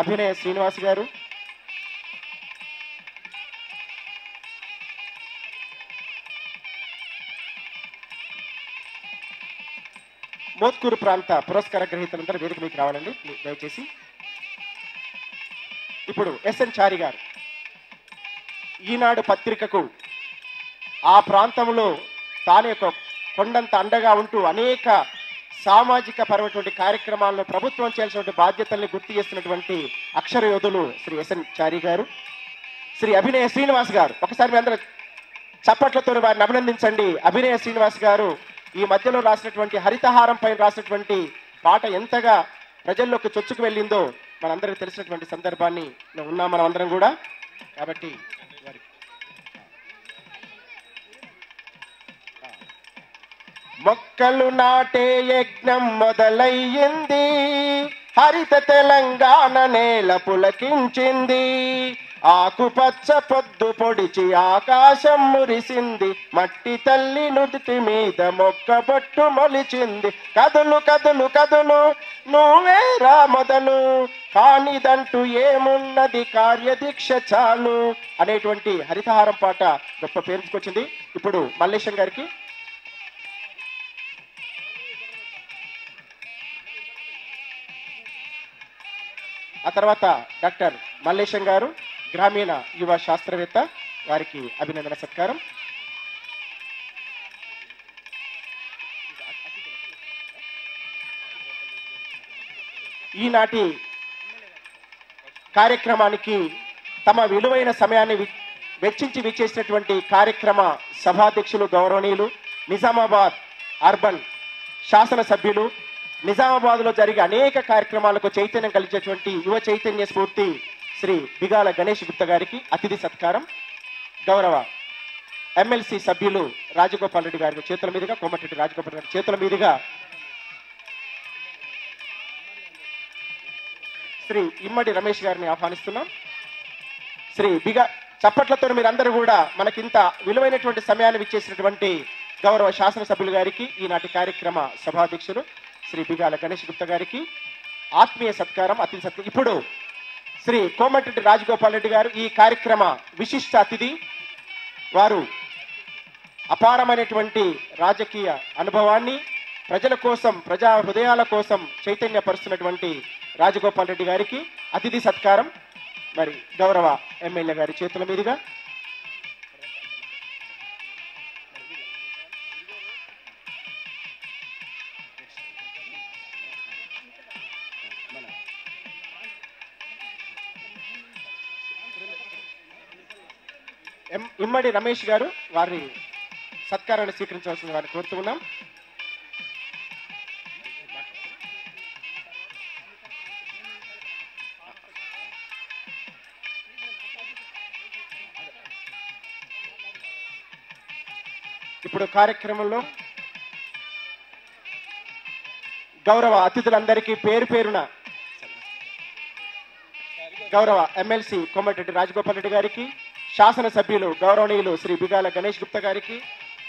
Speaker 3: అభినయ శ్రీనివాస్ గారు, మోత్కూరు ప్రాంత పురస్కార గ్రహీతలందరూ వేదిక మీకు రావాలండి దయచేసి. ఇప్పుడు ఎస్ఎన్ చారి గారు ఈనాడు పత్రికకు ఆ ప్రాంతంలో తానే ఒక కొండంత అండగా ఉంటూ అనేక సామాజిక పరమైనటువంటి కార్యక్రమాలను ప్రభుత్వం చేయాల్సినటువంటి బాధ్యతల్ని గుర్తు చేస్తున్నటువంటి అక్షర యోధులు శ్రీ ఎస్ఎన్ చారి గారు. శ్రీ అభినయ శ్రీనివాస్ గారు, ఒకసారి మీ అందరూ చప్పట్లతో వారిని అభినందించండి. అభినయ శ్రీనివాస్ గారు ఈ మధ్యలో రాసినటువంటి హరితహారం పైన రాసినటువంటి పాట ఎంతగా ప్రజల్లోకి చొచ్చుకు వెళ్ళిందో మనందరికీ తెలిసినటువంటి సందర్భాన్ని ఉన్నాం మనం అందరం కూడా. కాబట్టి మొక్కలు నాటే యజ్ఞం మొదలయ్యింది, హరిత తెలంగాణ నేల పులకించింది, ఆకుపచ్చ పొద్దు పొడిచి ఆకాశం మురిసింది, మట్టి తల్లి నుదుటి మీద మొక్క బొట్టు మొలిచింది, కదులు కదులు కదులు నువ్వేరా మొదలు, కానిదంటూ ఏమున్నది కార్యదీక్ష చాలు అనేటువంటి హరితహారం పాట గొప్ప పేరుకొచ్చింది. ఇప్పుడు మల్లేశం గారికి, ఆ తర్వాత డాక్టర్ మల్లేశం గారు గ్రామీణ యువ శాస్త్రవేత్త, వారికి అభినందన సత్కారం. ఈనాటి కార్యక్రమానికి తమ విలువైన సమయాన్ని వెచ్చించి విచ్చేసినటువంటి కార్యక్రమ సభాధ్యక్షులు గౌరవనీయులు నిజామాబాద్ అర్బన్ శాసనసభ్యులు, నిజామాబాద్లో జరిగే అనేక కార్యక్రమాలకు చైతన్యం కలిగేటువంటి యువ చైతన్య స్ఫూర్తి శ్రీ బిగాల గణేష్ గుప్తా గారికి అతిథి సత్కారం. గౌరవ ఎమ్మెల్సీ సభ్యులు రాజగోపాల్ రెడ్డి గారి చేతుల మీదుగా, కోమటిరెడ్డి రాజగోపాల్ గారి చేతుల మీదుగా శ్రీ ఇమ్మడి రమేష్ గారిని ఆహ్వానిస్తున్నాం. శ్రీ చప్పట్లతో మీరందరూ కూడా మనకింత విలువైనటువంటి సమయాన్ని ఇచ్చేసినటువంటి గౌరవ శాసనసభ్యులు గారికి, ఈనాటి కార్యక్రమ సభాధ్యక్షులు శ్రీ బిగాల గణేష్ గుప్తా గారికి ఆత్మీయ సత్కారం, అతిథి సత్కారం. ఇప్పుడు శ్రీ కోమటిరెడ్డి రాజగోపాల్ రెడ్డి గారు ఈ కార్యక్రమ విశిష్ట అతిథి. వారు అపారమైనటువంటి రాజకీయ అనుభవాన్ని ప్రజల కోసం, ప్రజా హృదయాల కోసం చైతన్యపరుస్తున్నటువంటి రాజగోపాల్ రెడ్డి గారికి అతిథి సత్కారం మరి గౌరవ ఎమ్మెల్యే గారి చేతుల మీదుగా. ఇమ్మడి రమేష్ గారు వారి సత్కారాన్ని స్వీకరించవలసిన వారిని కోరుతున్నాం. ఇప్పుడు కార్యక్రమంలో గౌరవ అతిథులందరికీ పేరు పేరున గౌరవ ఎమ్మెల్సీ కోమటిరెడ్డి రాజగోపాల్ రెడ్డి గారికి, శాసనసభ్యులు గౌరవనీయులు శ్రీ బిగాల గణేష్ గుప్తా గారికి,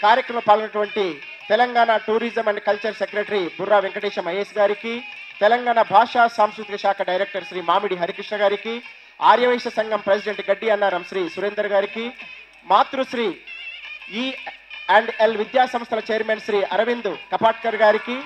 Speaker 3: కార్యక్రమంలో పాల్గొన్నటువంటి Telangana tourism and culture secretary Burra Venkatesham IAS గారికి, తెలంగాణ భాషా సాంస్కృతిక శాఖ డైరెక్టర్ శ్రీ మామిడి హరికృష్ణ గారికి, ఆర్యవైశ్య సంఘం ప్రెసిడెంట్ గడ్డి అన్నారం శ్రీ సురేందర్ గారికి, మాతృశ్రీ E&L విద్యా సంస్థల చైర్మన్ శ్రీ అరవింద్ కపాట్కర్ గారికి,